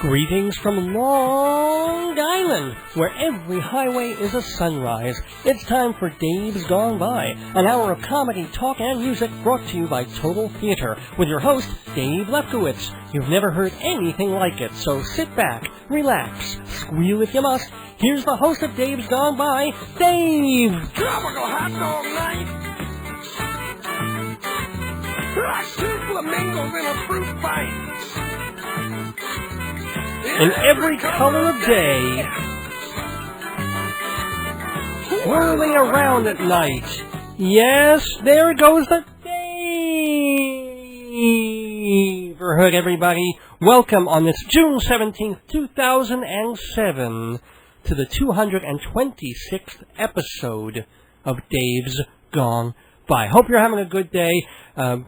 Greetings from Long Island, where every highway is a sunrise. It's time for Dave's Gone By, an hour of comedy, talk, and music brought to you by Total Theater, with your host, Dave Lefkowitz. You've never heard anything like it, so sit back, relax, squeal if you must. Here's the host of Dave's Gone By, Dave! Tropical hot dog night! I see flamingos in a fruit fight! In every color of day, whirling around at night. Yes, there goes the neighborhood, everybody. Welcome on this June 17th, 2007, to the 226th episode of Dave's Gone By. Hope you're having a good day.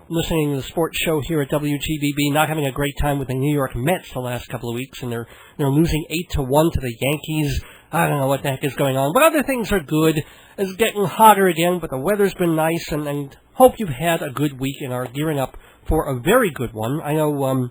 Listening to the sports show here at WGBB, not having a great time with the New York Mets the last couple of weeks, and they're losing 8-1 to the Yankees. I don't know what the heck is going on, but other things are good. It's getting hotter again, but the weather's been nice, and hope you've had a good week and are gearing up for a very good one. I know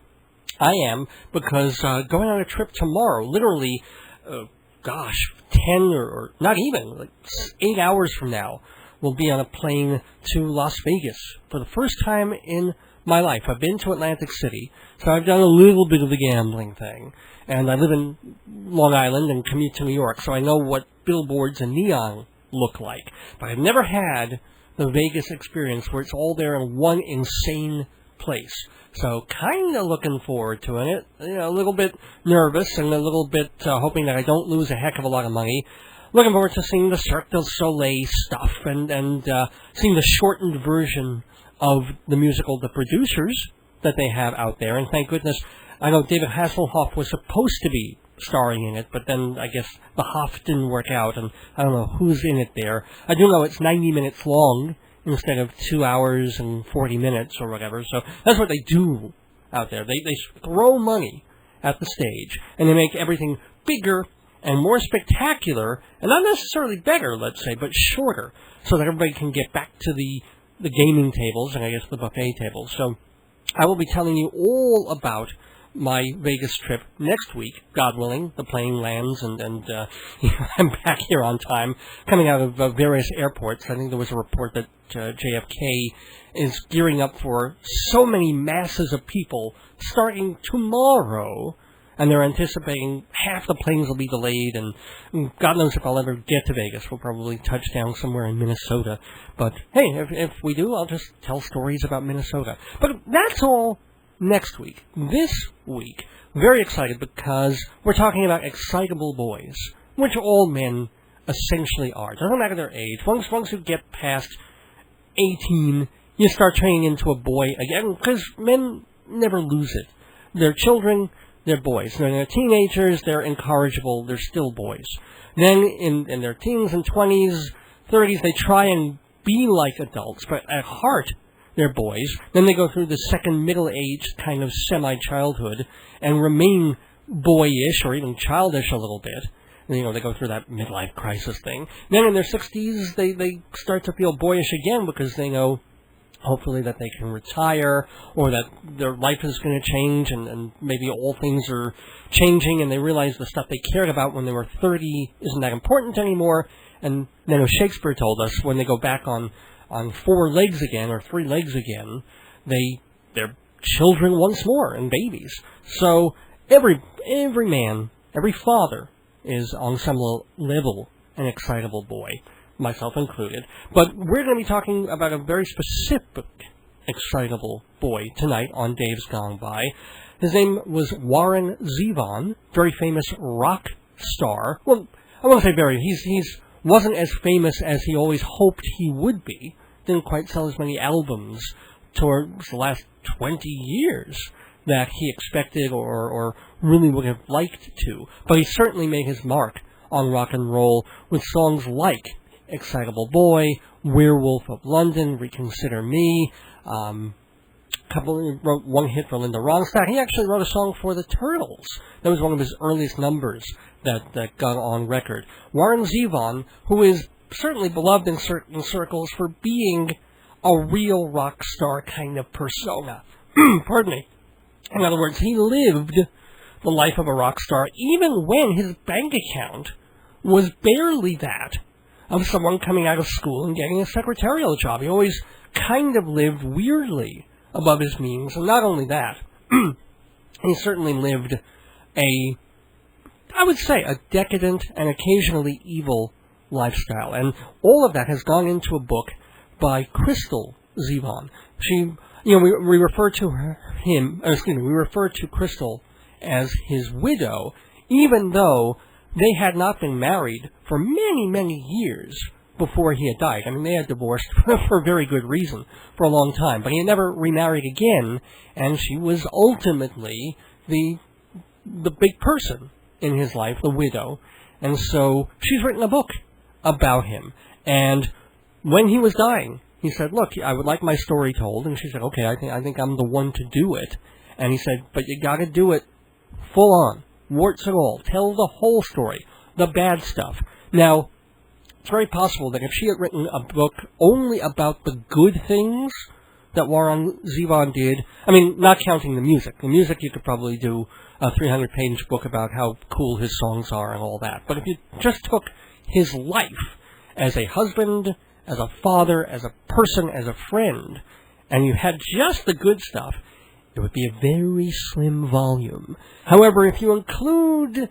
I am, because going on a trip tomorrow, literally, 10 or not even, like 8 hours from now, we'll be on a plane to Las Vegas for the first time in my life. I've been to Atlantic City, so I've done a little bit of the gambling thing. And I live in Long Island and commute to New York, so I know what billboards and neon look like. But I've never had the Vegas experience where it's all there in one insane place. So kind of looking forward to it. You know, a little bit nervous and a little bit hoping that I don't lose a heck of a lot of money. Looking forward to seeing the Cirque du Soleil stuff and seeing the shortened version of the musical The Producers that they have out there. And thank goodness, I know David Hasselhoff was supposed to be starring in it, but then I guess the Hoff didn't work out, and I don't know who's in it there. I do know it's 90 minutes long instead of 2 hours and 40 minutes or whatever, so that's what they do out there. They throw money at the stage, and they make everything bigger and more spectacular, and not necessarily better, let's say, but shorter, so that everybody can get back to the gaming tables, and I guess the buffet tables. So I will be telling you all about my Vegas trip next week, God willing. The plane lands, and I'm back here on time, coming out of various airports. I think there was a report that JFK is gearing up for so many masses of people starting tomorrow, and they're anticipating half the planes will be delayed, and God knows if I'll ever get to Vegas. We'll probably touch down somewhere in Minnesota. But, hey, if we do, I'll just tell stories about Minnesota. But that's all next week. This week, very excited because we're talking about excitable boys, which all men essentially are. Doesn't matter their age. Once you get past 18, you start turning into a boy again, because men never lose it. They're children. They're boys. When they're teenagers, they're incorrigible. They're still boys. Then in their teens and 20s, 30s, they try and be like adults, but at heart, they're boys. Then they go through the second middle-aged kind of semi-childhood and remain boyish or even childish a little bit. You know, they go through that midlife crisis thing. Then in their 60s, they start to feel boyish again because they know hopefully that they can retire, or that their life is going to change, and maybe all things are changing, and they realize the stuff they cared about when they were 30 isn't that important anymore. And then, as Shakespeare told us, when they go back on 4 legs again, or 3 legs again, they're children once more, and babies. So every man, every father is on some level an excitable boy, myself included. But we're going to be talking about a very specific excitable boy tonight on Dave's Gone By. His name was Warren Zevon, very famous rock star. Well, I won't say very. He's wasn't as famous as he always hoped he would be. Didn't quite sell as many albums towards the last 20 years that he expected or really would have liked to. But he certainly made his mark on rock and roll with songs like Excitable Boy, Werewolf of London, Reconsider Me. Wrote one hit for Linda Ronstadt. He actually wrote a song for the Turtles. That was one of his earliest numbers that got on record. Warren Zevon, who is certainly beloved in certain circles for being a real rock star kind of persona. Pardon me. In other words, he lived the life of a rock star, even when his bank account was barely that of someone coming out of school and getting a secretarial job. He always kind of lived weirdly above his means, and not only that, he certainly lived a decadent and occasionally evil lifestyle. And all of that has gone into a book by Crystal Zevon. We refer to Crystal as his widow, even though they had not been married for many, many years before he had died. I mean, they had divorced for very good reason for a long time, but he had never remarried again, and she was ultimately the big person in his life, the widow. And so she's written a book about him. And when he was dying, he said, look, I would like my story told. And she said, okay, I think I'm the one to do it. And he said, but you got to do it full on, warts and all. Tell the whole story, the bad stuff. Now, it's very possible that if she had written a book only about the good things that Warren Zevon did, I mean, not counting the music. The music, you could probably do a 300-page book about how cool his songs are and all that. But if you just took his life as a husband, as a father, as a person, as a friend, and you had just the good stuff, it would be a very slim volume. However, if you include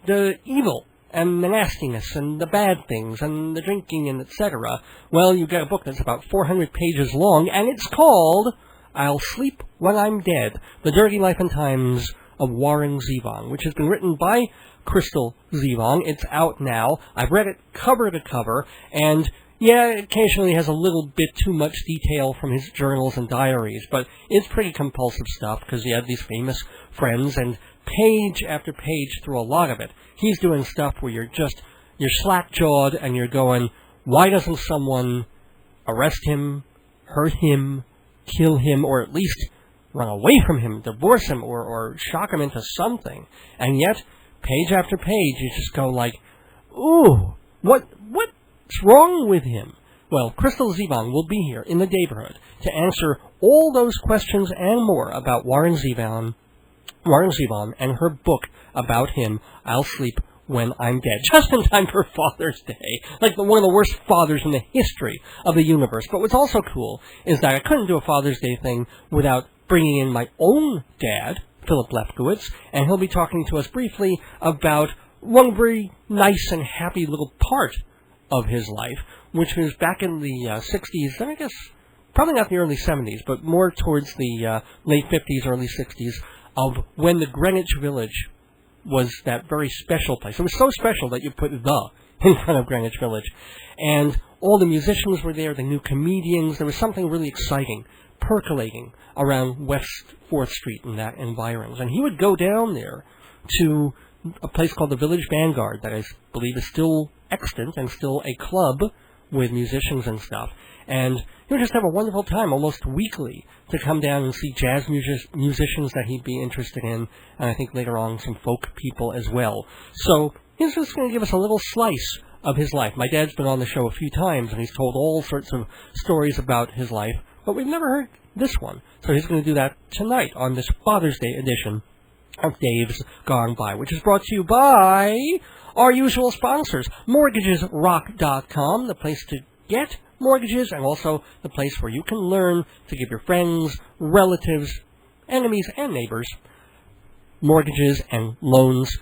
the evil and the nastiness and the bad things and the drinking and etc., well, you get a book that's about 400 pages long, and it's called I'll Sleep When I'm Dead, The Dirty Life and Times of Warren Zevon, which has been written by Crystal Zevon. It's out now. I've read it cover to cover, and yeah, it occasionally has a little bit too much detail from his journals and diaries, but it's pretty compulsive stuff because he had these famous friends, and page after page through a lot of it, he's doing stuff where you're slack-jawed and you're going, why doesn't someone arrest him, hurt him, kill him, or at least run away from him, divorce him, or shock him into something? And yet, page after page, you just go like, ooh, what's wrong with him? Well, Crystal Zevon will be here in the neighborhood to answer all those questions and more about Warren Zevon and her book about him, I'll Sleep When I'm Dead, just in time for Father's Day, like one of the worst fathers in the history of the universe. But what's also cool is that I couldn't do a Father's Day thing without bringing in my own dad, Philip Lefkowitz, and he'll be talking to us briefly about one very nice and happy little part of his life, which was back in the 60s, and I guess probably not the early 70s, but more towards the late 50s, early 60s, of when the Greenwich Village was that very special place. It was so special that you put the in front of Greenwich Village. And all the musicians were there, the new comedians. There was something really exciting, percolating around West 4th Street and that environs. And he would go down there to a place called the Village Vanguard that I believe is still extant and still a club with musicians and stuff. And he would just have a wonderful time almost weekly to come down and see jazz musicians that he'd be interested in, and I think later on some folk people as well. So he's just going to give us a little slice of his life. My dad's been on the show a few times, and he's told all sorts of stories about his life, but we've never heard this one. So he's going to do that tonight on this Father's Day edition of Dave's Gone By, which is brought to you by our usual sponsors, MortgagesRock.com, the place to get mortgages, and also the place where you can learn to give your friends, relatives, enemies, and neighbors mortgages and loans.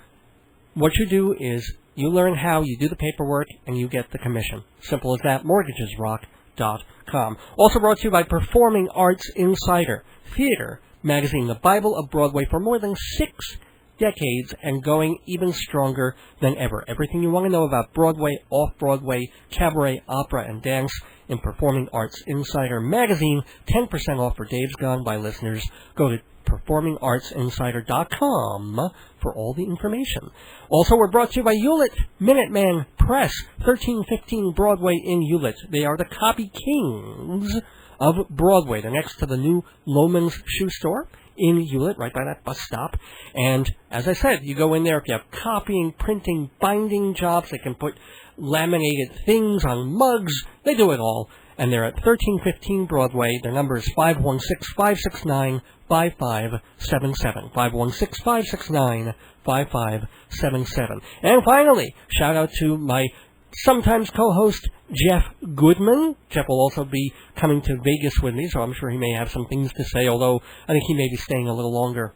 What you do is you learn how, you do the paperwork, and you get the commission. Simple as that. MortgagesRock.com. Also brought to you by Performing Arts Insider, theater magazine, the Bible of Broadway, for more than 6 decades and going even stronger than ever. Everything you want to know about Broadway, off-Broadway, cabaret, opera, and dance in Performing Arts Insider magazine. 10% off for Dave's Gone By listeners. Go to performingartsinsider.com for all the information. Also, we're brought to you by Hewlett Minuteman Press, 1315 Broadway in Hewlett. They are the copy kings of Broadway. They're next to the new Loman's Shoe Store in Hewlett, right by that bus stop. And as I said, you go in there if you have copying, printing, binding jobs. They can put laminated things on mugs. They do it all. and they're at 1315 Broadway. Their number is 516-569-5577. 516-569-5577. And finally, shout out to my sometimes co-host, Jeff Goodman. Jeff will also be coming to Vegas with me, so I'm sure he may have some things to say, although I think he may be staying a little longer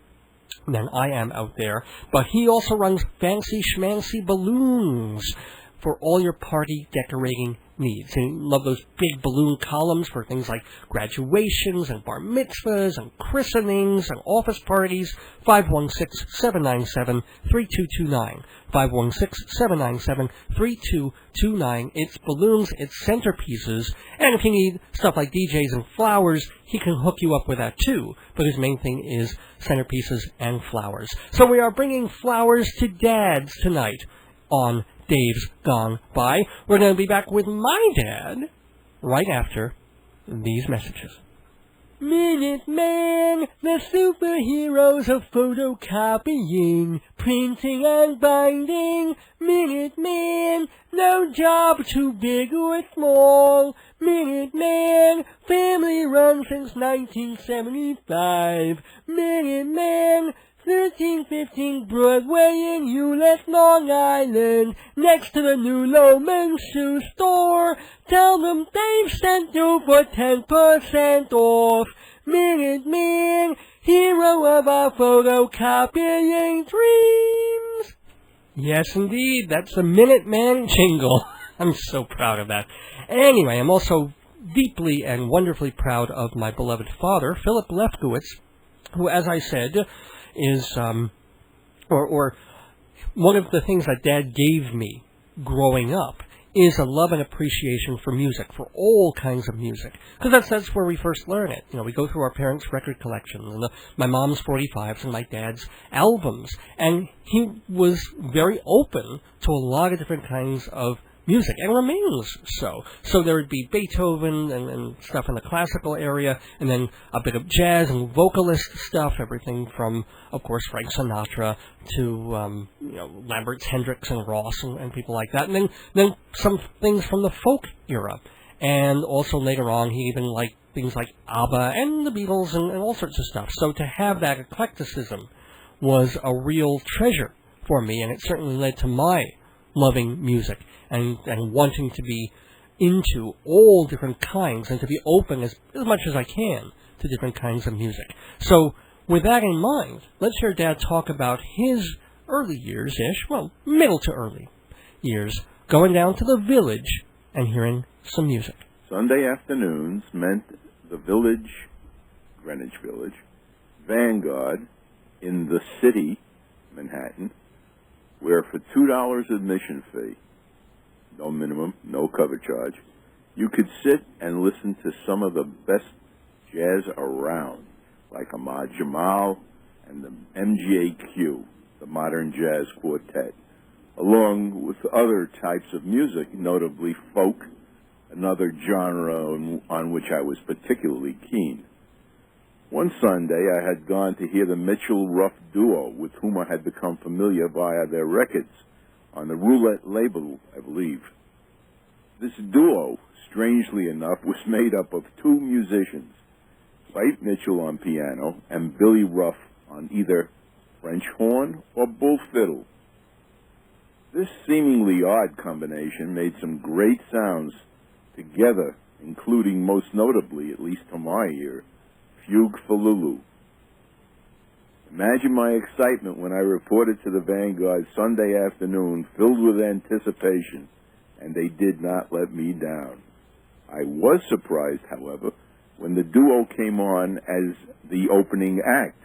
than I am out there. But he also runs Fancy Schmancy Balloons for all your party decorating needs. And love those big balloon columns for things like graduations and bar mitzvahs and christenings and office parties. 516-797-3229. 516-797-3229. It's balloons, it's centerpieces, and if you need stuff like DJs and flowers, he can hook you up with that too. But his main thing is centerpieces and flowers. So we are bringing flowers to dads tonight on Dave's Gone By. We're going to be back with my dad right after these messages. Minuteman, the superheroes of photocopying, printing and binding. Minuteman, no job too big or small. Minuteman, family run since 1975. Minuteman, 1315 Broadway in Hewlett, Long Island, next to the new Loman Shoe Store. Tell them Dave sent you for 10% off. Minuteman, hero of our photocopying dreams. Yes, indeed, that's the Minuteman jingle. I'm so proud of that. Anyway, I'm also deeply and wonderfully proud of my beloved father, Philip Lefkowitz, who, as I said, is, or one of the things that Dad gave me growing up is a love and appreciation for music, for all kinds of music. Because that's where we first learn it. You know, we go through our parents' record collections, and my mom's 45s and my dad's albums. And he was very open to a lot of different kinds of music, and remains so. So there would be Beethoven and stuff in the classical area, and then a bit of jazz and vocalist stuff, everything from, of course, Frank Sinatra to, Lambert Hendricks and Ross and people like that, and then some things from the folk era. And also later on, he even liked things like ABBA and the Beatles and all sorts of stuff. So to have that eclecticism was a real treasure for me, and it certainly led to my loving music and wanting to be into all different kinds and to be open as much as I can to different kinds of music. So with that in mind, let's hear Dad talk about his early years-ish, well, middle to early years, going down to the Village and hearing some music. Sunday afternoons meant the Village, Greenwich Village, Vanguard in the city, Manhattan, where for $2 admission fee, no minimum, no cover charge, you could sit and listen to some of the best jazz around, like Ahmad Jamal and the MGAQ, the Modern Jazz Quartet, along with other types of music, notably folk, another genre on which I was particularly keen. One Sunday, I had gone to hear the Mitchell-Ruff duo, with whom I had become familiar via their records, on the Roulette label, I believe. This duo, strangely enough, was made up of two musicians, Spike Mitchell on piano and Billy Ruff on either French horn or bull fiddle. This seemingly odd combination made some great sounds together, including, most notably, at least to my ear, Fugue for Lulu. Imagine my excitement when I reported to the Vanguard Sunday afternoon, filled with anticipation, and they did not let me down. I was surprised, however, when the duo came on as the opening act.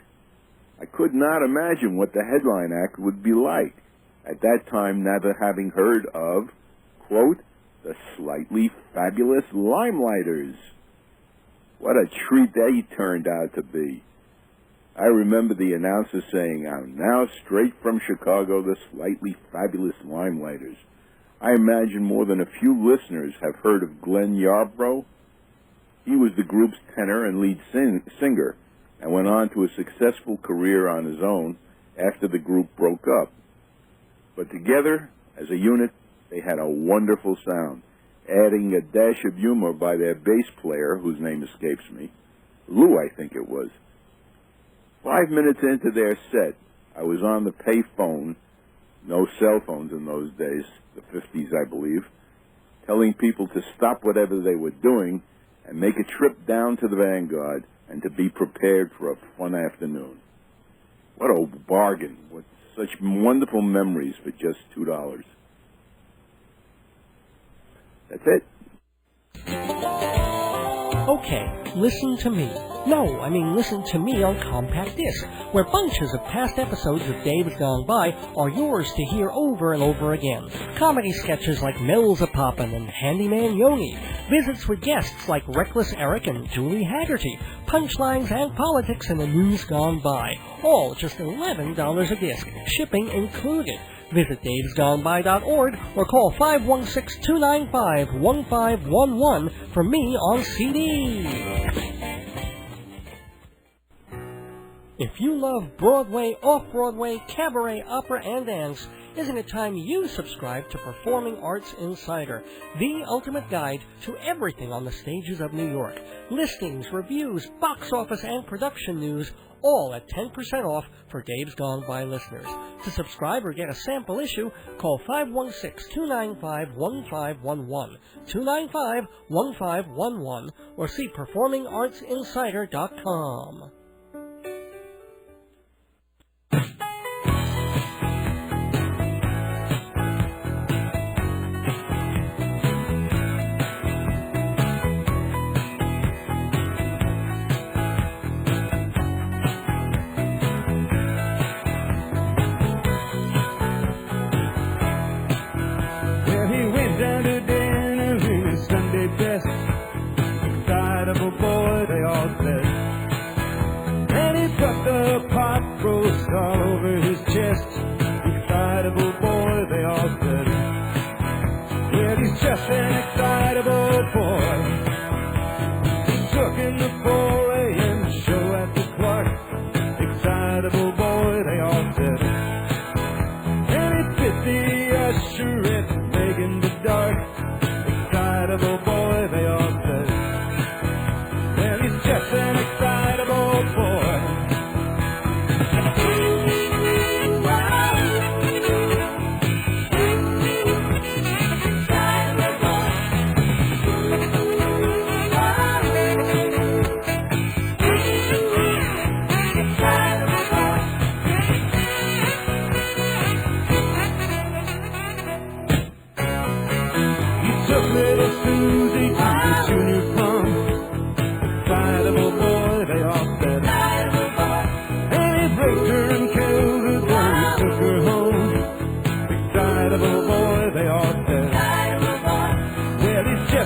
I could not imagine what the headline act would be like, at that time never having heard of, quote, the slightly fabulous Limelighters. What a treat they turned out to be. I remember the announcer saying, now straight from Chicago, the slightly fabulous Limelighters. I imagine more than a few listeners have heard of Glenn Yarbrough. He was the group's tenor and lead singer and went on to a successful career on his own after the group broke up. But together, as a unit, they had a wonderful sound, adding a dash of humor by their bass player, whose name escapes me, Lou, I think it was. 5 minutes into their set, I was on the pay phone, no cell phones in those days, the 50s, I believe, telling people to stop whatever they were doing and make a trip down to the Vanguard and to be prepared for a fun afternoon. What a bargain. What such wonderful memories for just $2. That's it. Okay, listen to me. No, I mean listen to me on compact disc, where bunches of past episodes of Dave's Gone By are yours to hear over and over again. Comedy sketches like Mills A-Poppin' and Handyman Yoni, visits with guests like Reckless Eric and Julie Haggerty, punchlines and politics in the news gone by, all just $11 a disc, shipping included. Visit davesgoneby.org or call 516-295-1511 for me on CD. If you love Broadway, off-Broadway, cabaret, opera, and dance, isn't it time you subscribe to Performing Arts Insider, the ultimate guide to everything on the stages of New York? Listings, reviews, box office, and production news, all at 10% off for Dave's Gone By listeners. To subscribe or get a sample issue, call 516-295-1511, 295-1511, or see performingartsinsider.com. All over his chest, excitable boy, they all said. Well, he's just an excitable boy. He took in the 4 a.m. show at the Clark. Excitable boy, they all said. And he fit the usherette, begging the dark. Excitable boy, they all said. Well, he's just an excitable boy.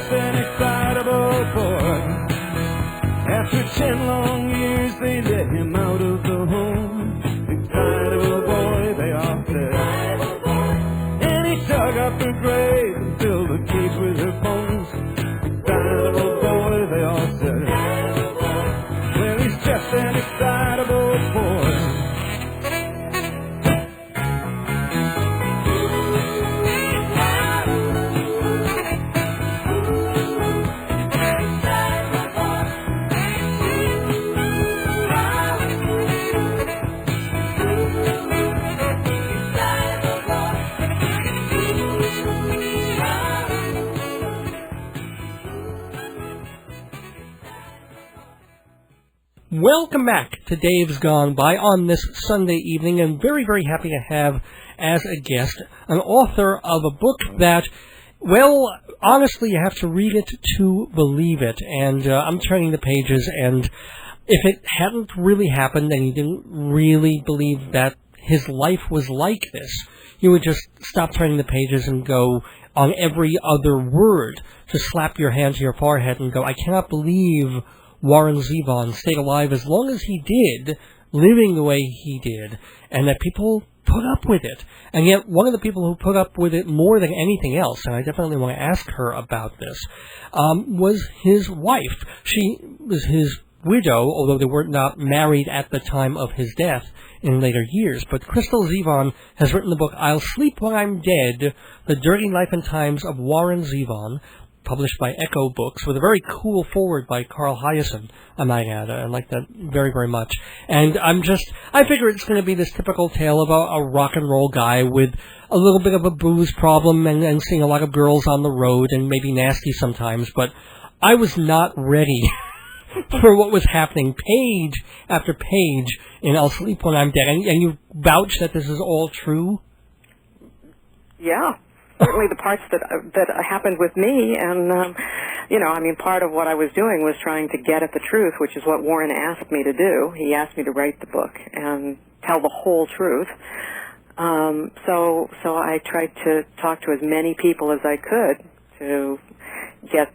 An excitable boy. After 10 long years, they let him out of the home. Excitable boy, they all said. And he dug up her grave and filled the cage with her bones. Excitable boy, they all said. Well, he's just an excitable boy. Welcome back to Dave's Gone By on this Sunday evening, and very, very happy to have as a guest an author of a book that, well, honestly, you have to read it to believe it. And I'm turning the pages, and if it hadn't really happened and you didn't really believe that his life was like this, you would just stop turning the pages and go on every other word, to slap your hand to your forehead and go, I cannot believe Warren Zevon stayed alive as long as he did, living the way he did, and that people put up with it. And yet, one of the people who put up with it more than anything else, and I definitely want to ask her about this, was his wife. She was his widow, although they were not married at the time of his death in later years. But Crystal Zevon has written the book, I'll Sleep When I'm Dead, The Dirty Life and Times of Warren Zevon. published by Echo Books, with a very cool foreword by Carl Hyacin, I might add. I like that very, very much. And I figure it's going to be this typical tale of a rock and roll guy with a little bit of a booze problem and seeing a lot of girls on the road and maybe nasty sometimes, but I was not ready for what was happening page after page in I'll Sleep When I'm Dead. And you vouch that this is all true? Yeah. Certainly the parts that happened with me, and, part of what I was doing was trying to get at the truth, which is what Warren asked me to do. He asked me to write the book and tell the whole truth. So I tried to talk to as many people as I could to get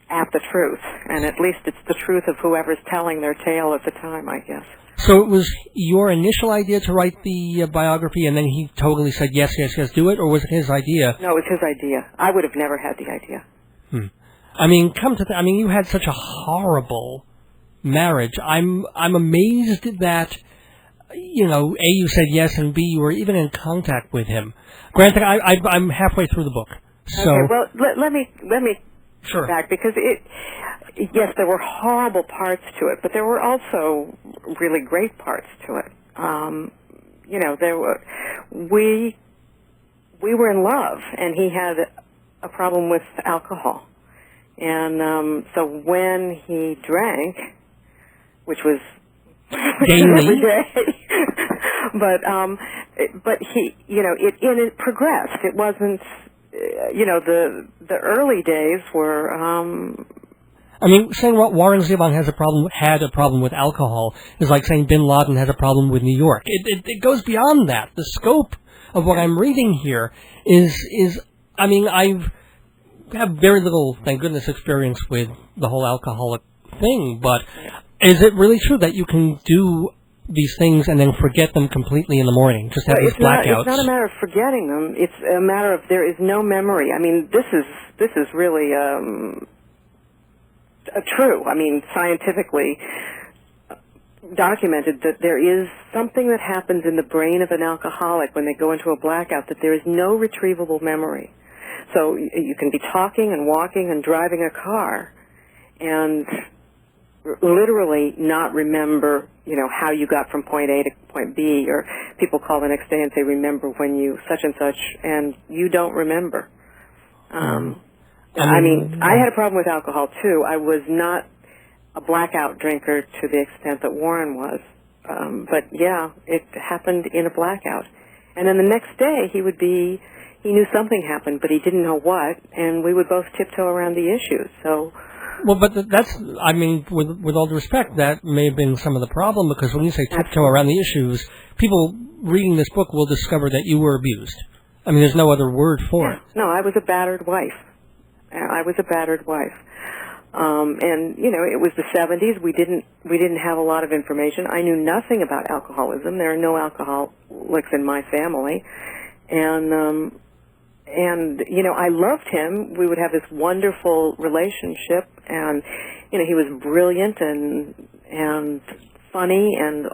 at the truth, and at least it's the truth of whoever's telling their tale at the time, I guess. So it was your initial idea to write the biography, and then he totally said, yes, do it, or was it his idea? No, it was his idea. I would have never had the idea. You had such a horrible marriage. I'm amazed that, A, you said yes, and B, you were even in contact with him. Granted, I'm halfway through the book. So. Okay, well, let me sure. back, because yes, there were horrible parts to it, but there were also really great parts to it. We were in love, and he had a problem with alcohol. And so when he drank, which was every day, but he, it progressed. It wasn't, the early days were. Saying what Warren Zevon had a problem with alcohol is like saying Bin Laden had a problem with New York. It goes beyond that. The scope of what I'm reading here is I have very little, thank goodness, experience with the whole alcoholic thing, but is it really true that you can do these things and then forget them completely in the morning? Just have these blackouts? It's not a matter of forgetting them. It's a matter of there is no memory. This is really true. Scientifically documented that there is something that happens in the brain of an alcoholic when they go into a blackout, that there is no retrievable memory. So you can be talking and walking and driving a car and literally not remember, how you got from point A to point B, or people call the next day and say, remember when you such and such, and you don't remember. I had a problem with alcohol, too. I was not a blackout drinker to the extent that Warren was. But, yeah, it happened in a blackout. And then the next day, he knew something happened, but he didn't know what, and we would both tiptoe around the issues. So, well, but that's, with all due respect, that may have been some of the problem, because when you say tiptoe around the issues, people reading this book will discover that you were abused. There's no other word for it. No, I was a battered wife. And, it was the 70s. We didn't have a lot of information. I knew nothing about alcoholism. There are no alcoholics in my family. And I loved him. We would have this wonderful relationship, and, he was brilliant and funny and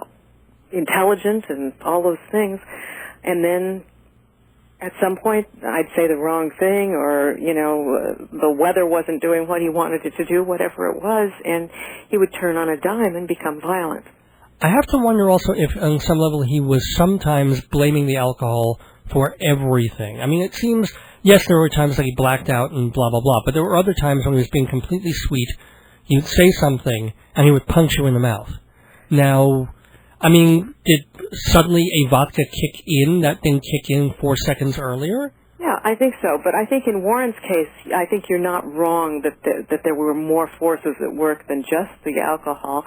intelligent and all those things. And then at some point I'd say the wrong thing, or, the weather wasn't doing what he wanted it to do, whatever it was, and he would turn on a dime and become violent. I have to wonder also if on some level he was sometimes blaming the alcohol for everything. It seems, yes, there were times that he blacked out and blah, blah, blah, but there were other times when he was being completely sweet. He would say something, and he would punch you in the mouth. Now, did suddenly a vodka kick in that didn't kick in 4 seconds earlier? Yeah, I think so. But I think in Warren's case, I think you're not wrong that there were more forces at work than just the alcohol.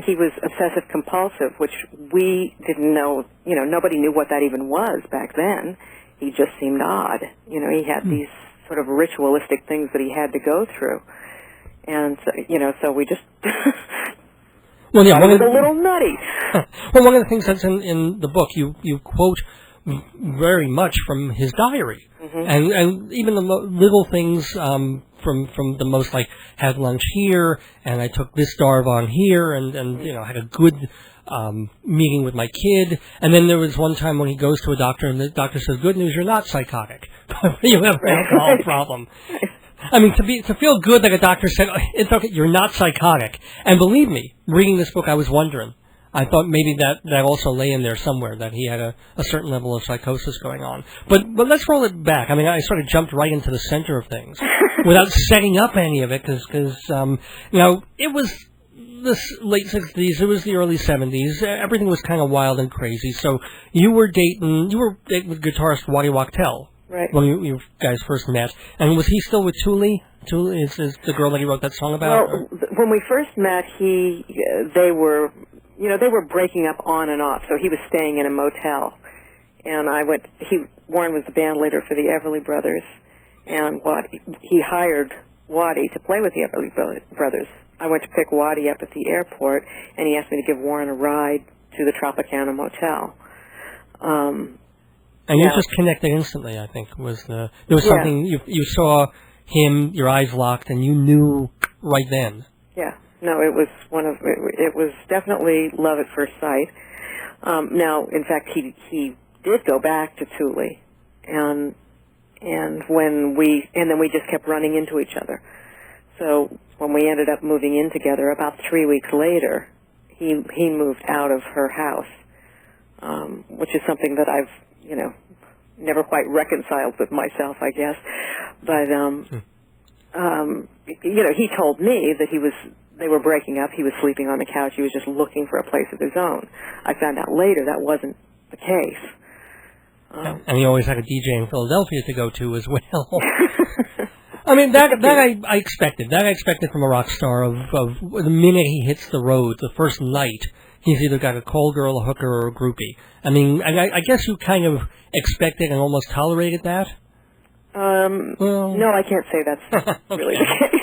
He was obsessive-compulsive, which we didn't know. Nobody knew what that even was back then. He just seemed odd. He had these sort of ritualistic things that he had to go through. And, so we just... Well, yeah, it was a little nutty. Well, one of the things that's in the book, you quote very much from his diary, and even the little things from the most, like, had lunch here, and I took this Darvon here, and had a good meeting with my kid. And then there was one time when he goes to a doctor, and the doctor says, "Good news, you're not psychotic. You have an alcohol problem." I mean, to feel good that a doctor said, oh, it's okay, you're not psychotic. And believe me, reading this book, I was wondering. I thought maybe that also lay in there somewhere, that he had a certain level of psychosis going on. But let's roll it back. I mean, I sort of jumped right into the center of things without setting up any of it, because it was the late 60s, it was the early 70s, everything was kind of wild and crazy. So you were dating with guitarist Waddy Wachtel. Right. When you guys first met. And was he still with Thule? Thule is the girl that he wrote that song about? Well, when we first met, they were breaking up on and off, so he was staying in a motel. And Warren was the band leader for the Everly Brothers, and he hired Waddy to play with the Everly Brothers. I went to pick Waddy up at the airport, and he asked me to give Warren a ride to the Tropicana Motel. And you just connected instantly, I think, there was something, you saw him, your eyes locked, and you knew right then. Yeah. No, it was definitely love at first sight. Now, in fact, he did go back to Thule, and then we just kept running into each other. So when we ended up moving in together, about 3 weeks later, he moved out of her house, which is something that I've never quite reconciled with myself, I guess. But he told me that they were breaking up. He was sleeping on the couch. He was just looking for a place of his own. I found out later that wasn't the case. And he always had a DJ in Philadelphia to go to as well. I mean, that I expected. That I expected from a rock star of the minute he hits the road, the first night, he's either got a call girl, a hooker, or a groupie. I mean, I guess you kind of expected and almost tolerated that? No, I can't say that's really the case.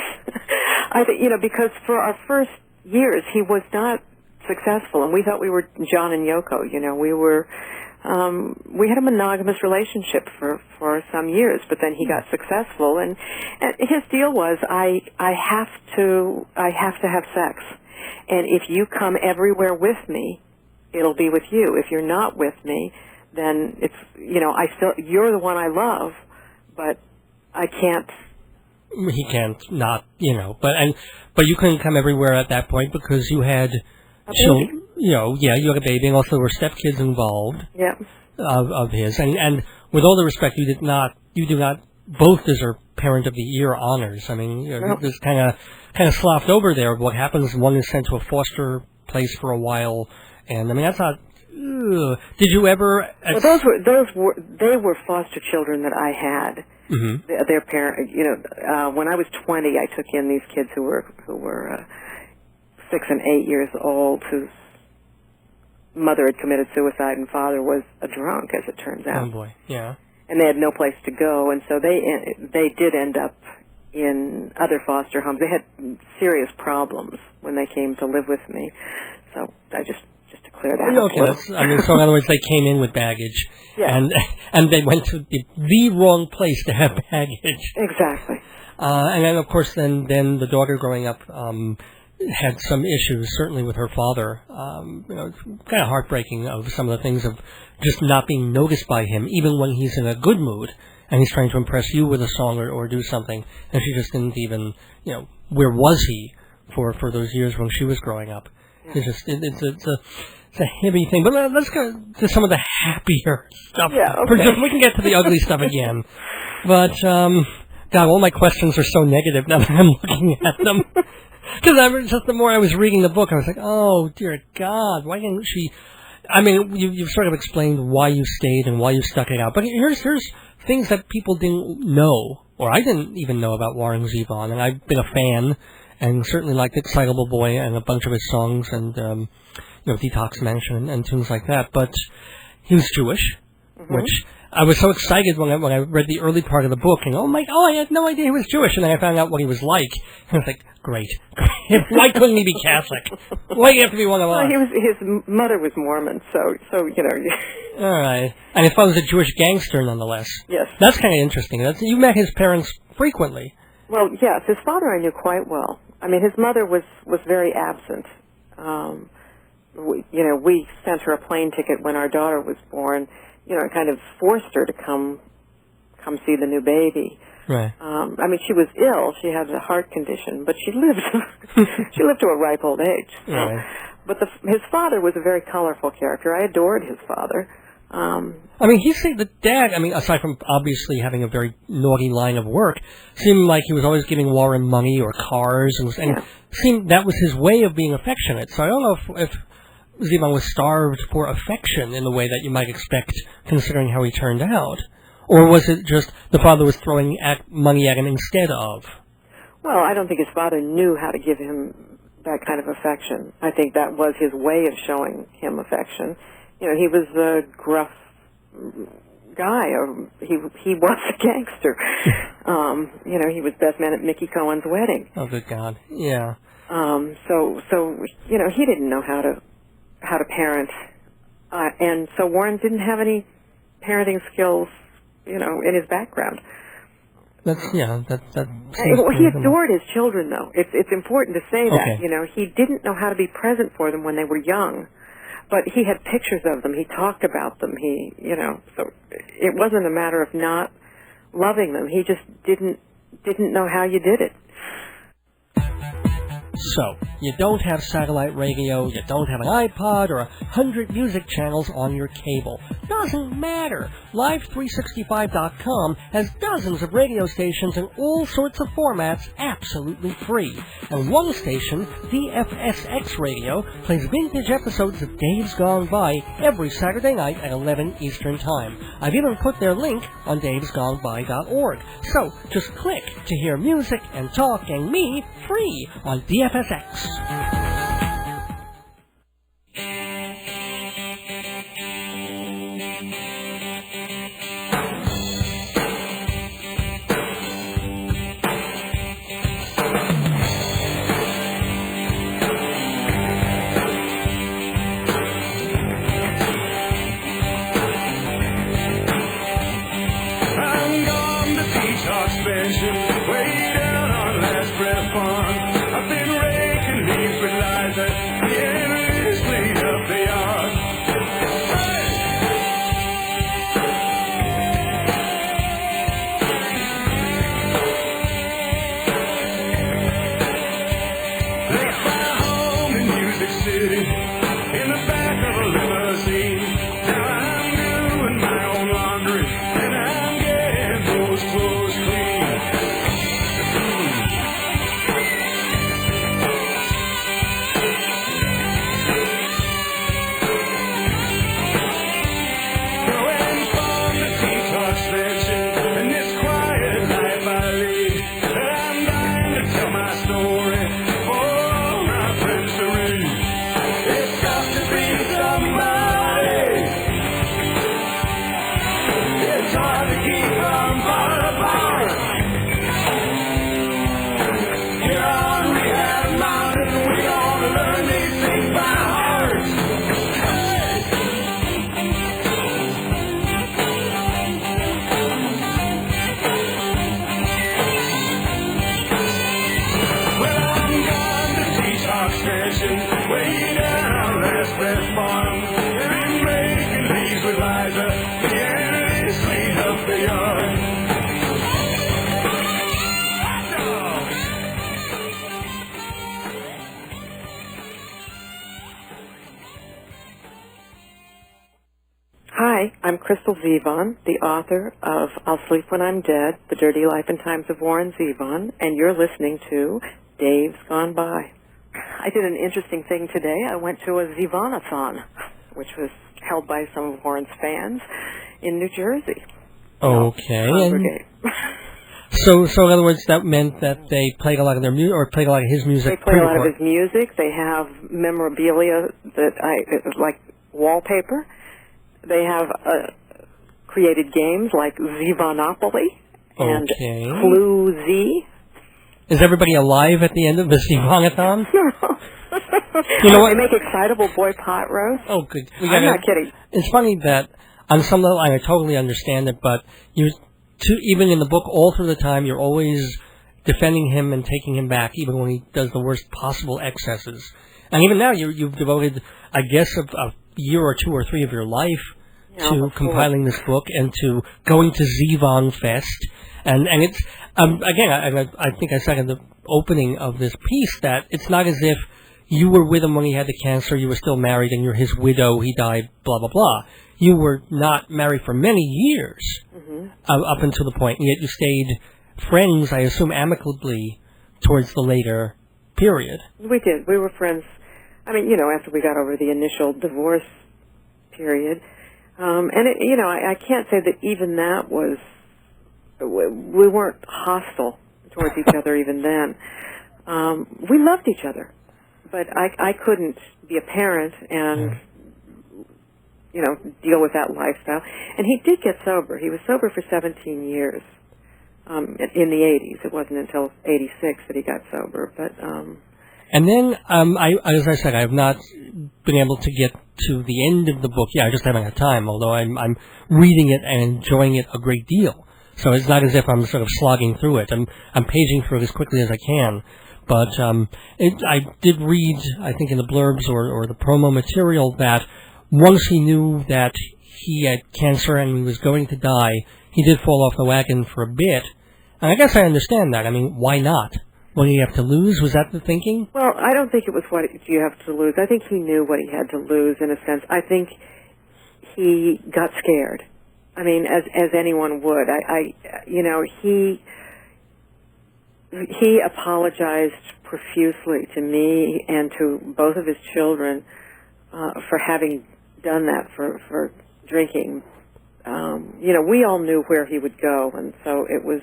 I think, because for our first years, he was not successful, and we thought we were John and Yoko. We had a monogamous relationship for some years, but then he got successful, and his deal was, I have to have sex, and if you come everywhere with me, it'll be with you. If you're not with me, then it's you're the one I love, but I can't. He can't not, but you couldn't come everywhere at that point because you had children. You had a baby, and also there were stepkids involved. Yeah. Of his, and with all the respect, you do not both deserve Parent of the Year honors. I mean, there's kind of sloughed over there. What happens? One is sent to a foster place for a while, and I mean that's not. Did you ever? Well, they were foster children that I had. Mm-hmm. Their parent, when I was 20, I took in these kids who were 6 and 8 years old, whose mother had committed suicide and father was a drunk, as it turns out. Oh boy, yeah. And they had no place to go, and so they did end up in other foster homes. They had serious problems when they came to live with me. So I just to clear that up. Okay, so in other words, they came in with baggage, yeah. and they went to the wrong place to have baggage. Exactly. And then, of course, then the daughter growing up had some issues, certainly with her father. It's kind of heartbreaking of some of the things of just not being noticed by him, even when he's in a good mood and he's trying to impress you with a song or do something, and she just didn't even, where was he for those years when she was growing up? It's just it's a heavy thing. But let's go to some of the happier stuff. Yeah, okay. We can get to the ugly stuff again. But God, all my questions are so negative now that I'm looking at them. Because just the more I was reading the book, I was like, oh dear God, why didn't she? I mean, you've sort of explained why you stayed and why you stuck it out. But here's things that people didn't know, or I didn't even know about Warren Zevon, and I've been a fan. And certainly liked Excitable Boy and a bunch of his songs and, Detox Mansion and tunes like that. But he was Jewish, which I was so excited when I read the early part of the book. And I had no idea he was Jewish. And then I found out what he was like. And I was like, great. Why couldn't he be Catholic? Why do you have to be one of us? His mother was Mormon, so. All right. And his father was a Jewish gangster, nonetheless. Yes. That's kind of interesting. You met his parents frequently. Well, yes, his father I knew quite well. I mean, his mother was very absent. We sent her a plane ticket when our daughter was born. Kind of forced her to come see the new baby. Right. I mean, she was ill. She had a heart condition, but she lived. She lived to a ripe old age. So. Right. But his father was a very colorful character. I adored his father. I mean, the dad, I mean, aside from obviously having a very naughty line of work, seemed like he was always giving Warren money or cars, and seemed that was his way of being affectionate. So I don't know if Zevon was starved for affection in the way that you might expect, considering how he turned out. Or was it just the father was throwing money at him instead of? Well, I don't think his father knew how to give him that kind of affection. I think that was his way of showing him affection. You know, he was a gruff guy, or he was a gangster. You know, he was best man at Mickey Cohen's wedding. Oh, good God! Yeah. So you know, he didn't know how to parent, and so Warren didn't have any parenting skills, you know, in his background. He adored his children, though. It's important to say that. Okay. You know, he didn't know how to be present for them when they were young. But he had pictures of them. He talked about them. So it wasn't a matter of not loving them. He just didn't know how you did it. So, you don't have satellite radio, you don't have an iPod or 100 music channels on your cable. Doesn't matter. Live365.com has dozens of radio stations in all sorts of formats absolutely free. And one station, DFSX Radio, plays vintage episodes of Dave's Gone By every Saturday night at 11 Eastern Time. I've even put their link on davesgoneby.org. So, just click to hear music and talk and me free on DFSX. I'm gone to detox station, way down on Last Breath Farm. I've been raking leaves with Liza, the enemies clean up the yard. Left my home in Music City, in the back of a limousine. Now I'm doing my own laundry, and I'm getting those clothes clean. Going from the detox station, and this quiet life I lead, that I'm dying to tell my story for all my friends to read. It's got to be somebody. It's hard to keep from falling apart. Here on Rehab Mountain, we all learn these things by heart. Well, I'm gone to detox station, way down Last Breath Farm. Been making leaves with Liza, the enemies clean up the yard. Hi, I'm Crystal Zevon, the author of I'll Sleep When I'm Dead, The Dirty Life and Times of Warren Zevon, and you're listening to Dave's Gone By. I did an interesting thing today. I went to a Zevonathon, which was held by some of Warren's fans in New Jersey. Okay. Congregate. So in other words, that meant that they played a lot of their music, or played a lot of his music. They play a lot of his music. They have memorabilia like wallpaper. They have created games like Zevonopoly and Clue Z. Is everybody alive at the end of the Zevonathon? You know what? They make Excitable boy pot roast. Oh, good. I'm not kidding. It's funny that on some level I totally understand it, but even in the book, all through the time, you're always defending him and taking him back, even when he does the worst possible excesses. And even now, you've devoted, I guess, a year or two or three of your life to compiling this book and to going to Zevon Fest. And it's, again, I think I said in the opening of this piece that it's not as if you were with him when he had the cancer, you were still married, and you're his widow, he died, blah, blah, blah. You were not married for many years up until the point, and yet you stayed friends, I assume, amicably towards the later period. We did. We were friends, I mean, after we got over the initial divorce period. And, I can't say that even that was, we weren't hostile towards each other even then. We loved each other, but I couldn't be a parent and, deal with that lifestyle. And he did get sober. He was sober for 17 years in the 80s. It wasn't until 86 that he got sober. But and then, as I said, I have not been able to get to the end of the book. Yeah, I just haven't had time, although I'm reading it and enjoying it a great deal. So it's not as if I'm sort of slogging through it. I'm paging through it as quickly as I can. But I did read, I think in the blurbs or the promo material, that once he knew that he had cancer and he was going to die, he did fall off the wagon for a bit. And I guess I understand that. I mean, why not? What do you have to lose? Was that the thinking? Well, I don't think it was what you have to lose. I think he knew what he had to lose in a sense. I think he got scared. I mean, as anyone would. He apologized profusely to me and to both of his children for having done that, for drinking. We all knew where he would go, and so it was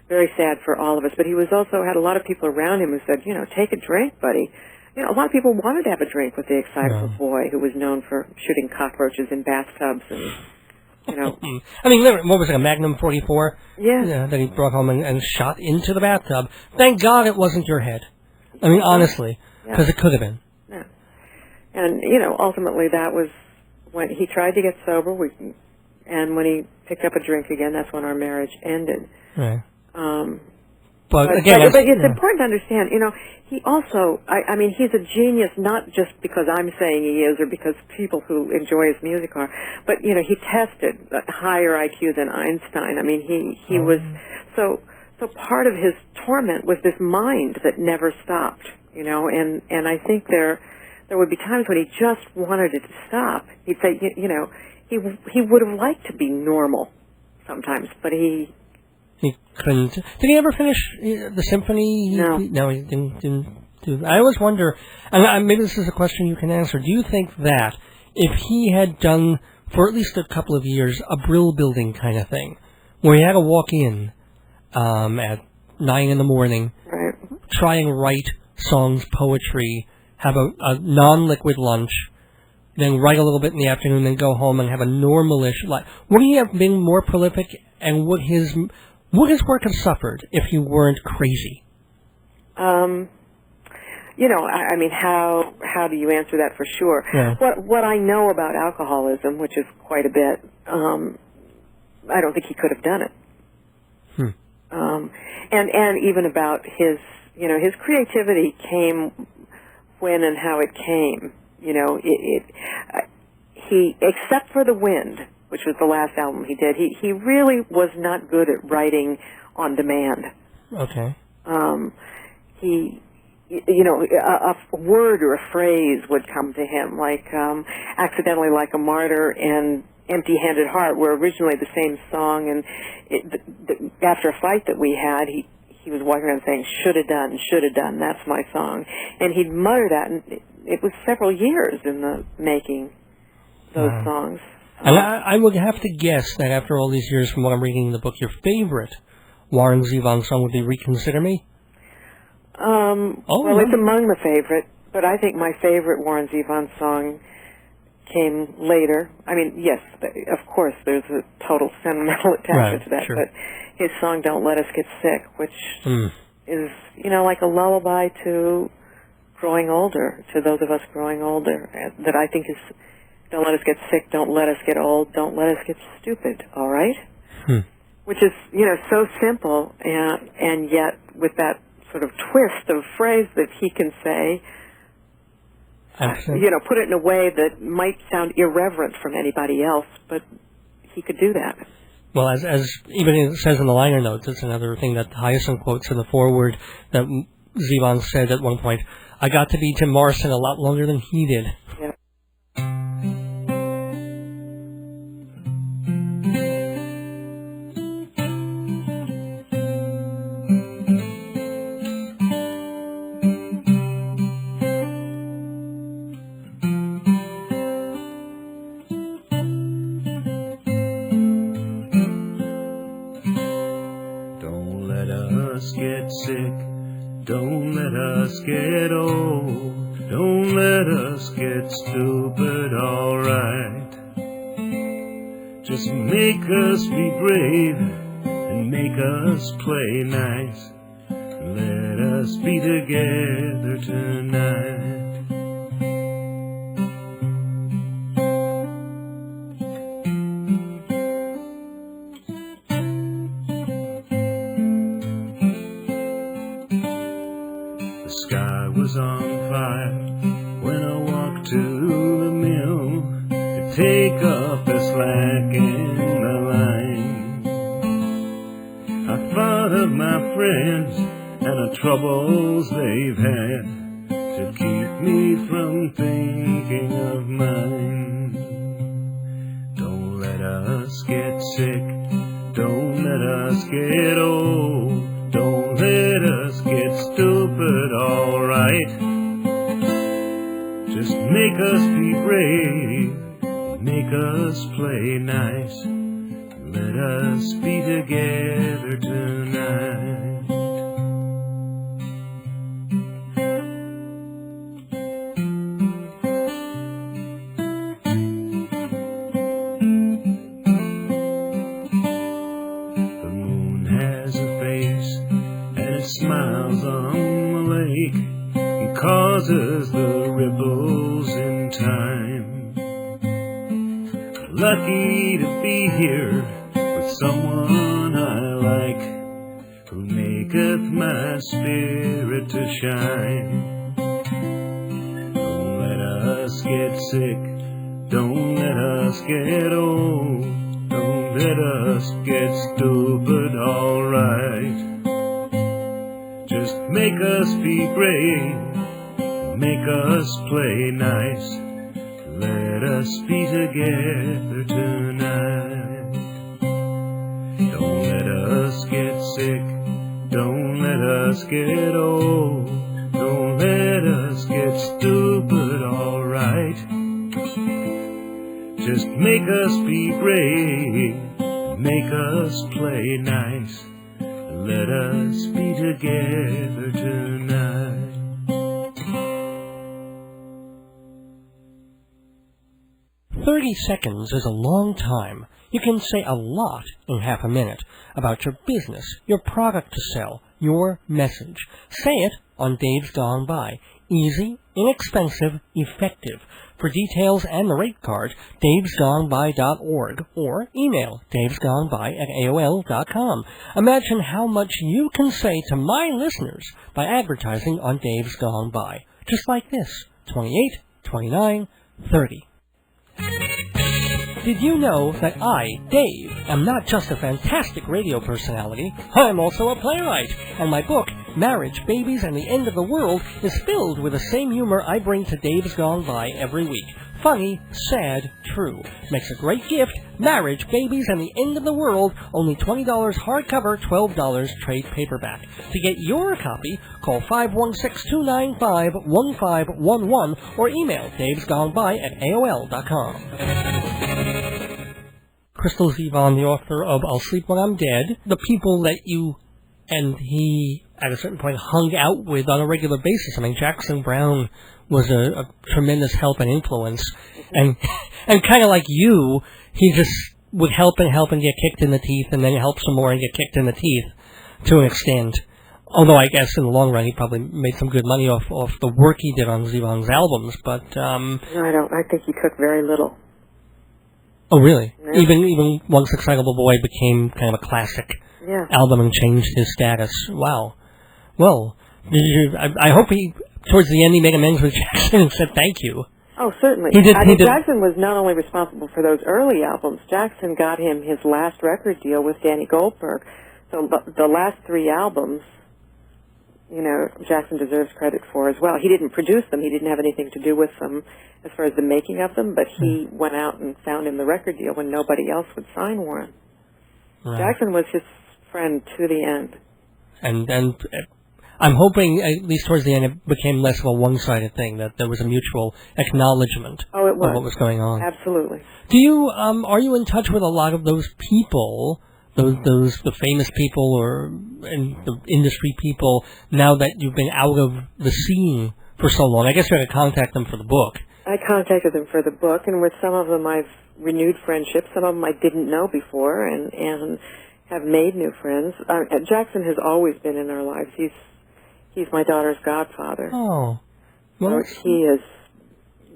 very sad for all of us. But he was also had a lot of people around him who said, take a drink, buddy. A lot of people wanted to have a drink with the Excitable boy who was known for shooting cockroaches in bathtubs and, I mean, what was it, a Magnum 44? Yeah. That he brought home and shot into the bathtub. Thank God it wasn't your head. I mean, honestly, because it could have been. Yeah. And, ultimately that was when he tried to get sober, and when he picked up a drink again, that's when our marriage ended. Right. But it's important to understand, he also, I mean, he's a genius not just because I'm saying he is or because people who enjoy his music are, but, he tested a higher IQ than Einstein. I mean, he was, so part of his torment was this mind that never stopped, and I think there would be times when he just wanted it to stop. He'd say, he would have liked to be normal sometimes, but he couldn't. Did he ever finish the symphony? No. No, he didn't do that. I always wonder, and maybe this is a question you can answer, do you think that if he had done, for at least a couple of years, a Brill building kind of thing, where he had to walk in at 9 in the morning, right, try and write songs, poetry, have a non-liquid lunch, then write a little bit in the afternoon, then go home and have a normalish life, would he have been more prolific, and would his work have suffered if he weren't crazy? I mean, how do you answer that for sure? Yeah. What I know about alcoholism, which is quite a bit, I don't think he could have done it. And even about his creativity came when and how it came. He, except for The Wind, which was the last album he did, he really was not good at writing on demand. Okay. A word or a phrase would come to him, like Accidentally Like a Martyr and Empty-Handed Heart were originally the same song, and after a fight that we had, he was walking around saying, should have done, that's my song. And he'd mutter that, and it was several years in the making those songs. And I would have to guess that after all these years, from what I'm reading in the book, your favorite Warren Zevon song would be Reconsider Me? Well, it's among the favorite, but I think my favorite Warren Zevon song came later. I mean, yes, of course, there's a total sentimental attachment to that, sure. But his song Don't Let Us Get Sick, which is, like a lullaby to growing older, to those of us growing older, that I think is, don't let us get sick, don't let us get old, don't let us get stupid, all right? Which is, so simple, and yet with that sort of twist of phrase that he can say put it in a way that might sound irreverent from anybody else, but he could do that. Well, as even it says in the liner notes, it's another thing that Hyacinth quotes in the foreword that Zevon said at one point, I got to be Jim Morrison a lot longer than he did. Yeah. Get sick, don't let us get old, don't let us get stupid, alright. Just make us be brave and make us play nice. Let us be together tonight. Was on fire when I walked to the mill to take up the slack in the line. I thought of my friends and the troubles they've had to keep me from thinking of mine. Don't let us get sick, don't let us get old, don't let us get stupid, alright. Just make us be brave, make us play nice. Let us be together tonight. The moon has a face and it smiles on the lake and causes the ripples in time. Lucky to be here with someone I like, who maketh my spirit to shine. Don't let us get sick, don't let us get old, don't let us get stupid, alright. Just make us be brave, make us play nice. Let us be together tonight. Don't let us get sick, don't let us get old, don't let us get stupid, alright. Just make us be brave, make us play nice. Let us be together tonight. 30 seconds is a long time. You can say a lot in half a minute about your business, your product to sell, your message. Say it on Dave's Gone By. Easy, inexpensive, effective. For details and the rate card, davesgoneby.org or email davesgoneby@aol.com. Imagine how much you can say to my listeners by advertising on Dave's Gone By. Just like this. 28, 29, 30. Did you know that I, Dave, am not just a fantastic radio personality, I'm also a playwright, and my book, Marriage, Babies, and the End of the World, is filled with the same humor I bring to Dave's Gone By every week. Funny, sad, true. Makes a great gift. Marriage, Babies, and the End of the World, only $20 hardcover, $12 trade paperback. To get your copy, call 516-295-1511 or email davesgoneby@aol.com. Crystal Zevon, the author of I'll Sleep When I'm Dead, the people that you and he, at a certain point, hung out with on a regular basis. I mean, Jackson Browne was a tremendous help and influence. And kind of like you, he just would help and get kicked in the teeth, and then help some more and get kicked in the teeth, to an extent. Although I guess in the long run he probably made some good money off the work he did on Zevon's albums, but... No, I think he took very little. Oh, really? Yeah. Even Once Excitable Boy became kind of a classic album and changed his status. Wow. Well, I hope he towards the end he made amends with Jackson and said thank you. Oh, certainly. He did. Jackson was not only responsible for those early albums. Jackson got him his last record deal with Danny Goldberg. So the last 3 albums, Jackson deserves credit for as well. He didn't produce them. He didn't have anything to do with them as far as the making of them, but he went out and found him the record deal when nobody else would sign one. Right. Jackson was his friend to the end. And I'm hoping, at least towards the end, it became less of a one-sided thing, that there was a mutual acknowledgement of what was going on. Absolutely. Do you, are you in touch with a lot of those people, the famous people and the industry people, now that you've been out of the scene for so long? I guess you had to contact them for the book. I contacted them for the book, and with some of them I've renewed friendships. Some of them I didn't know before, and have made new friends. Jackson has always been in our lives. He's my daughter's godfather. Oh, well, so he has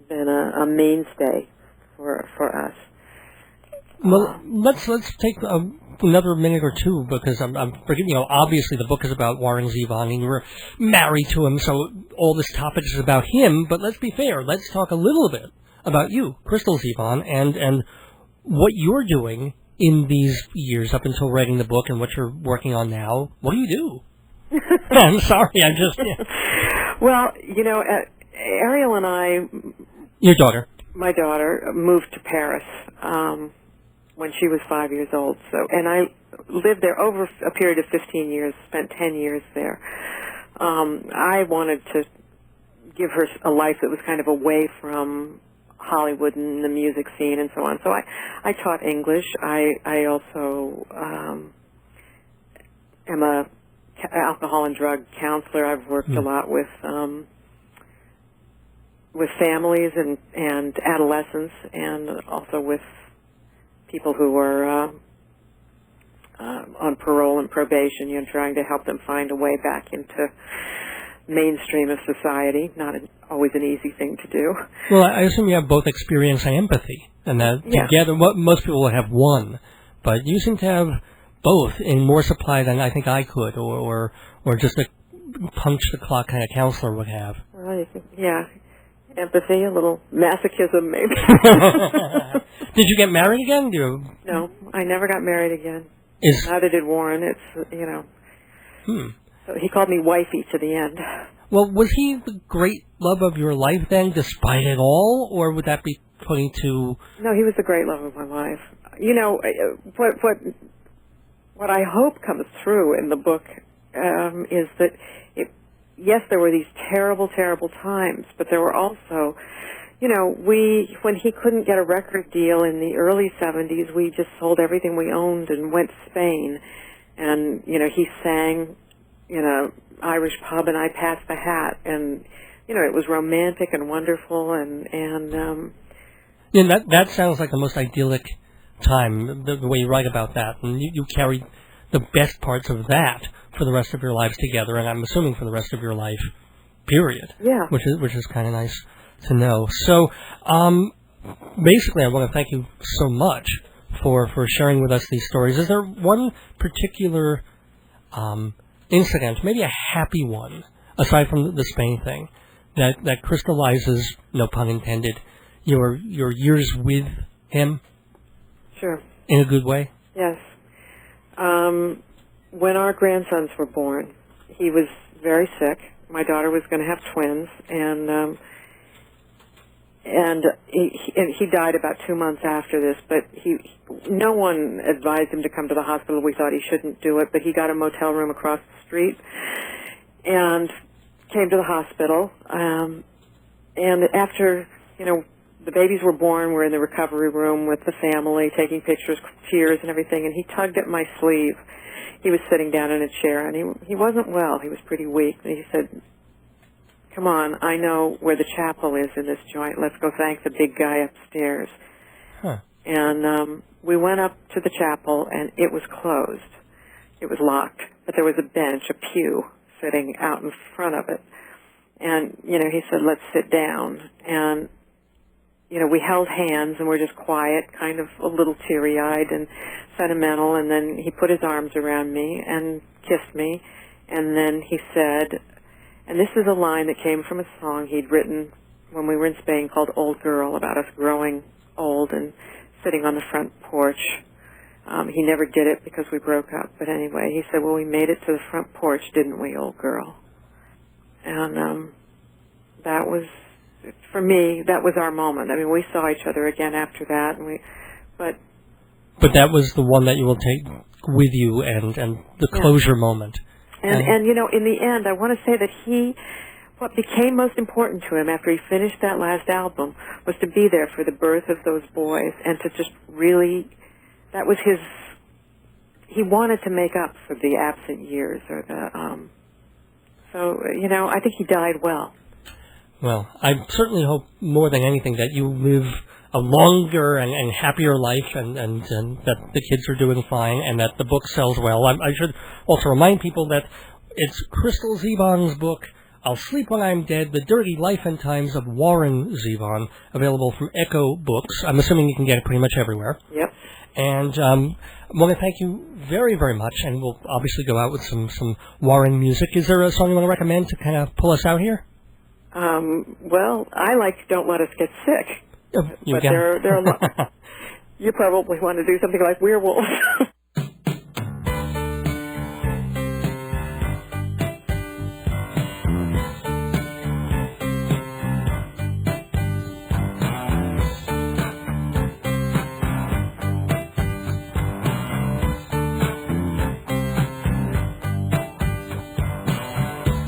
been a mainstay for us. Well, let's take another minute or two, because I'm forgetting. Obviously the book is about Warren Zevon, and you were married to him, so all this topic is about him. But let's be fair. Let's talk a little bit about you, Crystal Zevon, and what you're doing in these years up until writing the book, and what you're working on now. What do you do? I'm sorry, I'm just... Yeah. Well, Ariel and I... Your daughter. My daughter moved to Paris when she was 5 years old. And I lived there over a period of 15 years, spent 10 years there. I wanted to give her a life that was kind of away from Hollywood and the music scene and so on. So I taught English. I also am a alcohol and drug counselor. I've worked a lot with families and adolescents, and also with people who are on parole and probation, trying to help them find a way back into mainstream of society. Not always an easy thing to do. Well, I assume you have both experience and empathy, and that together, most people will have one, but you seem to have both in more supply than I think I could, or just a punch the clock kind of counselor would have. Well, empathy, a little masochism, maybe. Did you get married again? No, I never got married again. Neither did Warren. It's So he called me wifey to the end. Well, was he the great love of your life then, despite it all, or would that be putting too... No, he was the great love of my life. What I hope comes through in the book is that, yes, there were these terrible, terrible times, but there were also, when he couldn't get a record deal in the early 70s, we just sold everything we owned and went to Spain. And, he sang in an Irish pub, and I passed the hat. And, it was romantic and wonderful, and that sounds like the most idyllic time, the way you write about that, and you carry the best parts of that for the rest of your lives together, and I'm assuming for the rest of your life, period. Yeah. Which is kind of nice to know. So, basically, I want to thank you so much for sharing with us these stories. Is there one particular incident, maybe a happy one, aside from the Spain thing, that crystallizes, no pun intended, your years with him? Sure. In a good way? Yes. When our grandsons were born, he was very sick. My daughter was going to have twins, and he died about 2 months after this. But no one advised him to come to the hospital. We thought he shouldn't do it, but he got a motel room across the street and came to the hospital. And after the babies were born, we're in the recovery room with the family, taking pictures, tears and everything, and he tugged at my sleeve. He was sitting down in a chair, and he wasn't well. He was pretty weak. And he said, "Come on, I know where the chapel is in this joint. Let's go thank the big guy upstairs." Huh. And we went up to the chapel, and it was closed. It was locked, but there was a bench, a pew, sitting out in front of it. And, he said, "Let's sit down." And we held hands, and we're just quiet, kind of a little teary-eyed and sentimental, and then he put his arms around me and kissed me, and then he said, And this is a line that came from a song he'd written when we were in Spain called Old Girl, about us growing old and sitting on the front porch. He never did it because we broke up. But anyway, he said, well, we made it to the front porch, didn't we, old girl? And that was, for me, that was our moment. I mean, we saw each other again after that, and But that was the one that you will take with you and the closure moment. And you know, in the end, I want to say that what became most important to him after he finished that last album was to be there for the birth of those boys and to just really, that was he wanted to make up for the absent years or so, you know, I think he died well. Well, I certainly hope more than anything that you live a longer and happier life and that the kids are doing fine and that the book sells well. I should also remind people that it's Crystal Zevon's book, I'll Sleep When I'm Dead, The Dirty Life and Times of Warren Zevon, available from Echo Books. I'm assuming you can get it pretty much everywhere. Yep. And I want to thank you very, very much, and we'll obviously go out with some Warren music. Is there a song you want to recommend to kind of pull us out here? Well, I like Don't Let Us Get Sick. But there are a lot. You probably want to do something like Werewolf.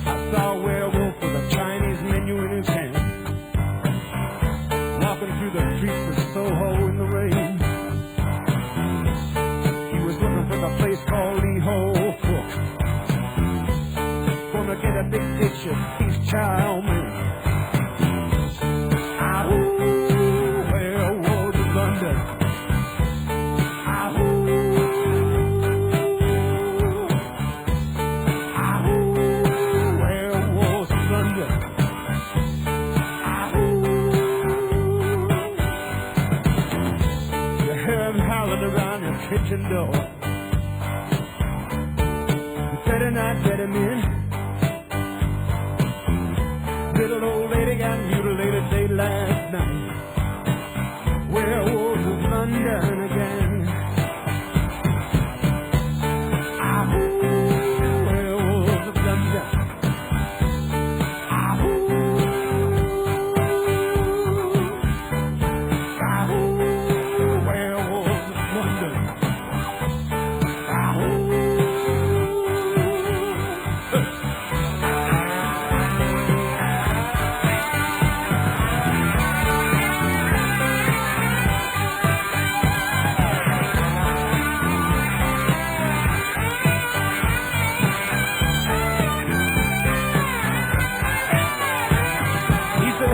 I saw a werewolf with a Chinese menu in his hand, through the streets of Soho in the rain. He was looking for the place called Lee Ho Fook. Gonna get a big dish of beef chow mein. Ahoo, werewolves of London. Ahoo, ahoo, werewolves of London. Around your kitchen door. You better not let him in. Little old lady got mutilated late last night. Werewolves of London again. Ahoo, werewolves of London.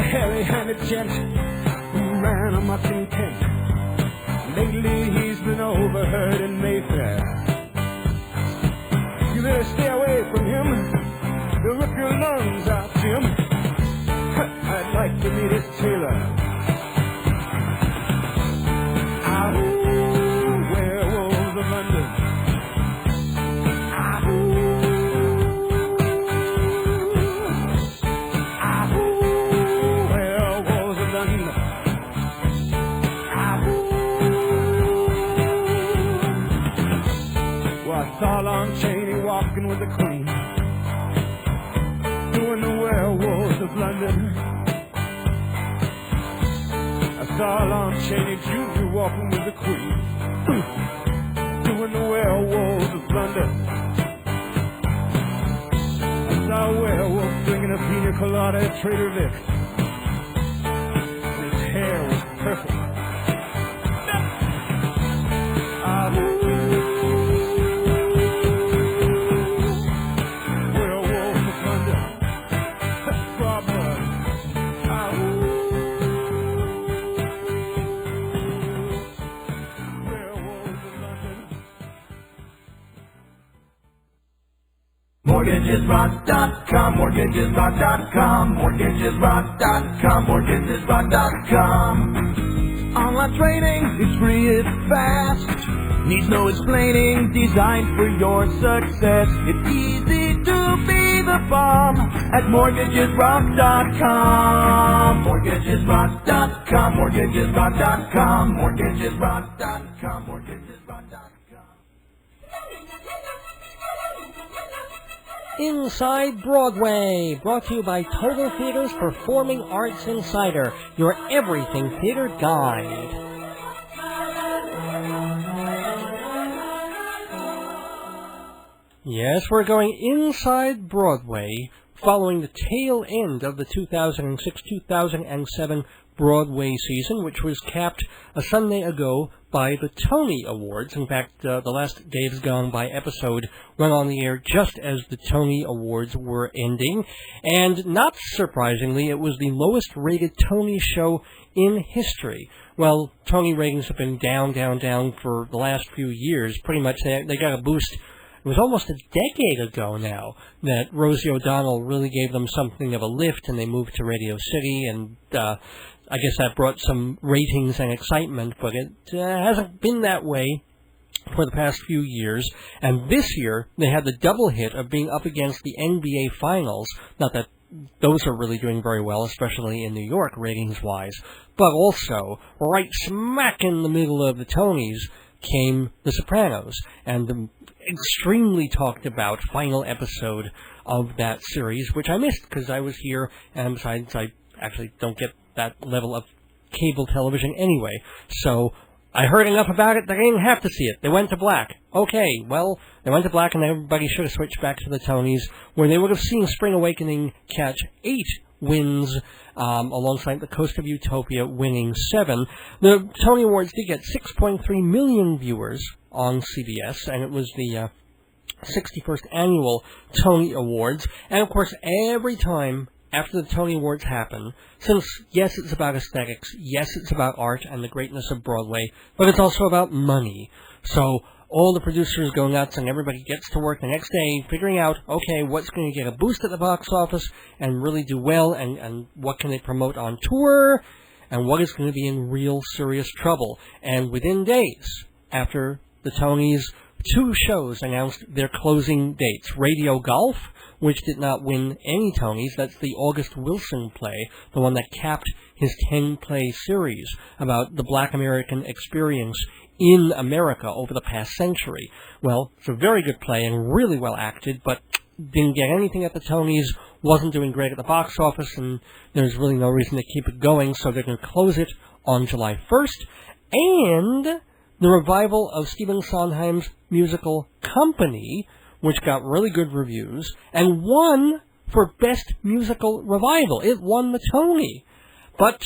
Hairy-handed gent who ran amok in Kent. Lately he's been overheard in Mayfair. You better stay away from him. He'll rip your lungs out, Jim. I'd like to meet his tailor. Ahoo, werewolves of London. Saw Lon Chaney walking with the Queen, doing the werewolves of London. I saw Lon Chaney Jr. walking with the Queen, doing the werewolves of London. I saw a werewolf drinking a pina colada at Trader Vic's. His hair was perfect. MortgagesRock.com, MortgagesRock.com, MortgagesRock.com, MortgagesRock.com. Online trading is free, it's fast. Needs no explaining, designed for your success. It's easy to be the bomb at mortgagesrock.com. Mortgagesrock.com. Mortgagesrock.com. Mortgagesrock.com. Mortgagesrock.com. Inside Broadway, brought to you by Total Theater's Performing Arts Insider, your everything theater guide. Yes, we're going inside Broadway, following the tail end of the 2006-2007 Broadway season, which was capped a Sunday ago by the Tony Awards. In fact, the last Dave's Gone By episode went on the air just as the Tony Awards were ending, and not surprisingly, it was the lowest-rated Tony show in history. Well, Tony ratings have been down for the last few years. Pretty much, they got a boost. It was almost a decade ago now that Rosie O'Donnell really gave them something of a lift, and they moved to Radio City, and I guess that brought some ratings and excitement, but it hasn't been that way for the past few years. And this year, they had the double hit of being up against the NBA Finals. Not that those are really doing very well, especially in New York, ratings-wise, but also, right smack in the middle of the Tonys, came The Sopranos, and the extremely talked about final episode of that series, which I missed because I was here, and besides, I actually don't get that level of cable television anyway. So I heard enough about it that I didn't have to see it. They went to black. Okay, well, they went to black, and everybody should have switched back to the Tonys, where they would have seen Spring Awakening catch 8 wins, alongside The Coast of Utopia winning 7. The Tony Awards did get 6.3 million viewers on CBS, and it was the 61st annual Tony Awards. And of course, every time after the Tony Awards happen, since yes, it's about aesthetics, yes, it's about art and the greatness of Broadway, but it's also about money. So all the producers go nuts, and everybody gets to work the next day figuring out, okay, what's going to get a boost at the box office and really do well, and what can they promote on tour, and what is going to be in real serious trouble. And within days after the Tonys, 2 shows announced their closing dates. Radio Golf, which did not win any Tonys. That's the August Wilson play, the one that capped his 10-play series about the Black American experience in America over the past century. Well, it's a very good play and really well acted, but didn't get anything at the Tonys, wasn't doing great at the box office, and there's really no reason to keep it going, so they're going to close it on July 1st. And the revival of Stephen Sondheim's musical Company, which got really good reviews, and won for Best Musical Revival. It won the Tony. But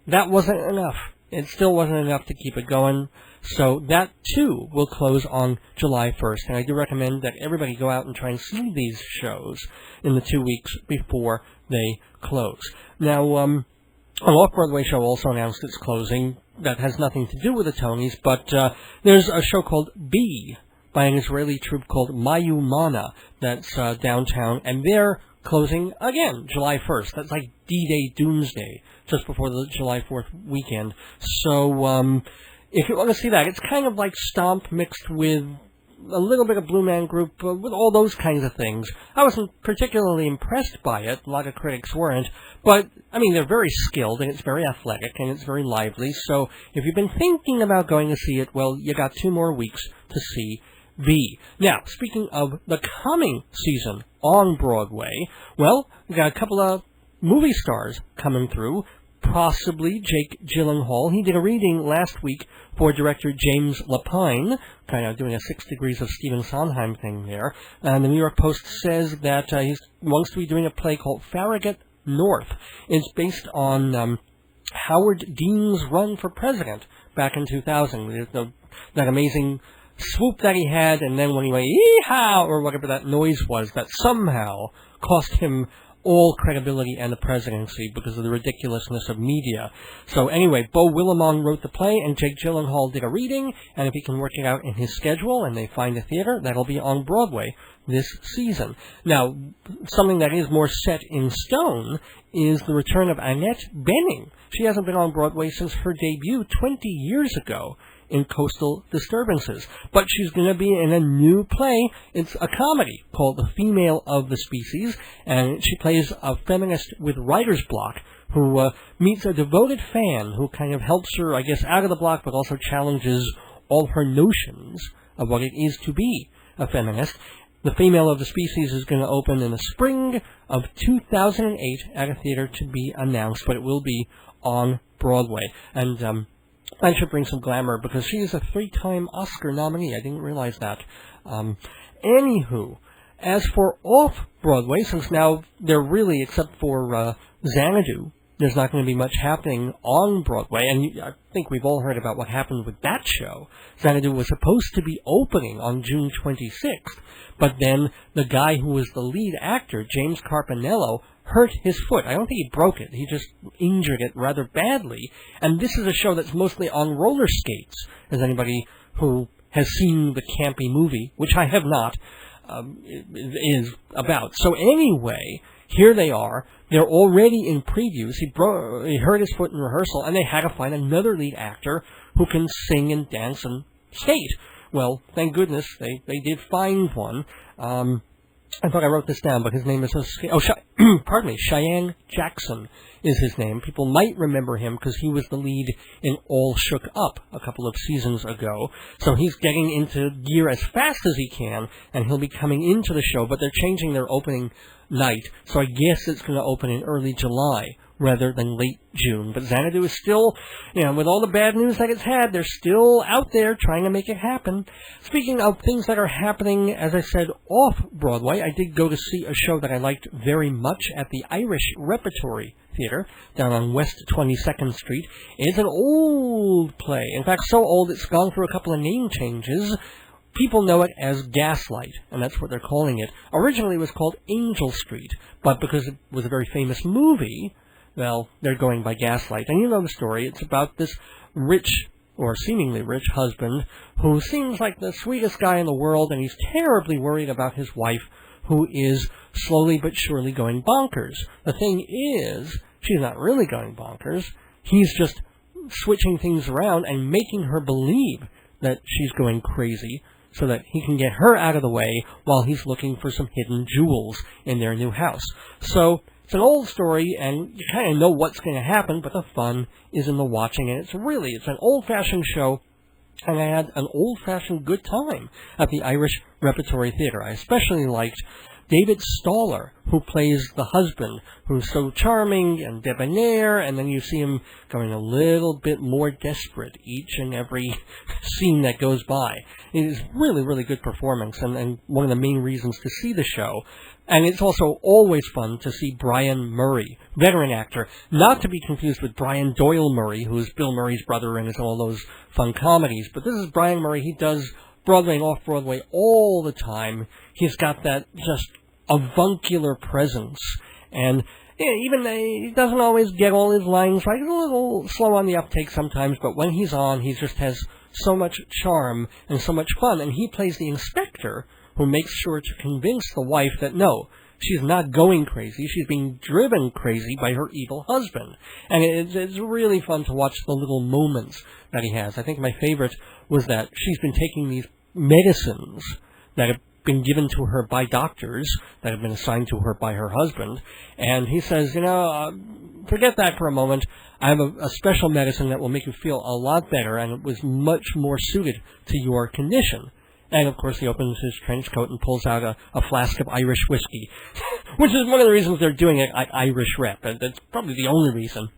that wasn't enough. It still wasn't enough to keep it going. So that, too, will close on July 1st. And I do recommend that everybody go out and try and see these shows in the 2 weeks before they close. Now, an off-Broadway show also announced its closing. That has nothing to do with the Tonys, but there's a show called B by an Israeli troupe called Mayumana that's downtown, and they're closing again July 1st. That's like D-Day Doomsday, just before the July 4th weekend. So if you want to see that, it's kind of like Stomp mixed with a little bit of Blue Man Group, with all those kinds of things. I wasn't particularly impressed by it. A lot of critics weren't. But, I mean, they're very skilled, and it's very athletic, and it's very lively. So if you've been thinking about going to see it, well, you got 2 more weeks to see V. Now, speaking of the coming season on Broadway, well, we got a couple of movie stars coming through. Possibly Jake Gyllenhaal. He did a reading last week for director James Lapine, kind of doing a 6 Degrees of Stephen Sondheim thing there. And the New York Post says that he wants to be doing a play called Farragut North. It's based on Howard Dean's run for president back in 2000. That amazing swoop that he had, and then when he went, yee-haw, or whatever that noise was, that somehow cost him all credibility and the presidency because of the ridiculousness of media. So anyway, Beau Willimon wrote the play, and Jake Gyllenhaal did a reading, and if he can work it out in his schedule and they find a theater, that'll be on Broadway this season. Now, something that is more set in stone is the return of Annette Bening. She hasn't been on Broadway since her debut 20 years ago in coastal disturbances. But she's going to be in a new play. It's a comedy called The Female of the Species, and she plays a feminist with writer's block who meets a devoted fan who kind of helps her, I guess, out of the block, but also challenges all her notions of what it is to be a feminist. The Female of the Species is going to open in the spring of 2008 at a theater to be announced, but it will be on Broadway. And I should bring some glamour because she is a 3-time Oscar nominee. I didn't realize that. Anywho, as for off-Broadway, since now they're really, except for Xanadu, there's not going to be much happening on Broadway, and I think we've all heard about what happened with that show. Xanadu was supposed to be opening on June 26th, but then the guy who was the lead actor, James Carpinello, hurt his foot. I don't think he broke it. He just injured it rather badly. And this is a show that's mostly on roller skates, as anybody who has seen the campy movie, which I have not, is about. So anyway, here they are. They're already in previews. He hurt his foot in rehearsal, and they had to find another lead actor who can sing and dance and skate. Well, thank goodness they did find one. I thought I wrote this down, but his name is Cheyenne Jackson is his name. People might remember him because he was the lead in All Shook Up a couple of seasons ago. So he's getting into gear as fast as he can, and he'll be coming into the show, but they're changing their opening night. So I guess it's going to open in early July rather than late June. But Xanadu is still, with all the bad news that it's had, they're still out there trying to make it happen. Speaking of things that are happening, as I said, off-Broadway, I did go to see a show that I liked very much at the Irish Repertory Theater down on West 22nd Street. It's an old play. In fact, so old it's gone through a couple of name changes. People know it as Gaslight, and that's what they're calling it. Originally it was called Angel Street, but because it was a very famous movie, well, they're going by Gaslight. And you know the story. It's about this rich, or seemingly rich, husband who seems like the sweetest guy in the world, and he's terribly worried about his wife, who is slowly but surely going bonkers. The thing is, she's not really going bonkers. He's just switching things around and making her believe that she's going crazy so that he can get her out of the way while he's looking for some hidden jewels in their new house. So it's an old story, and you kind of know what's going to happen, but the fun is in the watching, and it's an old-fashioned show, and I had an old-fashioned good time at the Irish Repertory Theater. I especially liked David Staller, who plays the husband, who's so charming and debonair, and then you see him going a little bit more desperate each and every scene that goes by. It is really, really good performance, and one of the main reasons to see the show. And it's also always fun to see Brian Murray, veteran actor, not to be confused with Brian Doyle Murray, who is Bill Murray's brother and is all those fun comedies. But this is Brian Murray. He does Broadway and off-Broadway all the time. He's got that just avuncular presence. And even though he doesn't always get all his lines right, he's a little slow on the uptake sometimes, but when he's on, he just has so much charm and so much fun. And he plays the inspector who makes sure to convince the wife that, no, she's not going crazy. She's being driven crazy by her evil husband. And it's really fun to watch the little moments that he has. I think my favorite was that she's been taking these medicines that have been given to her by doctors, that have been assigned to her by her husband. And he says, forget that for a moment. I have a special medicine that will make you feel a lot better, and it was much more suited to your condition. And, of course, he opens his trench coat and pulls out a flask of Irish whiskey, which is one of the reasons they're doing it at Irish Rep. That's probably the only reason.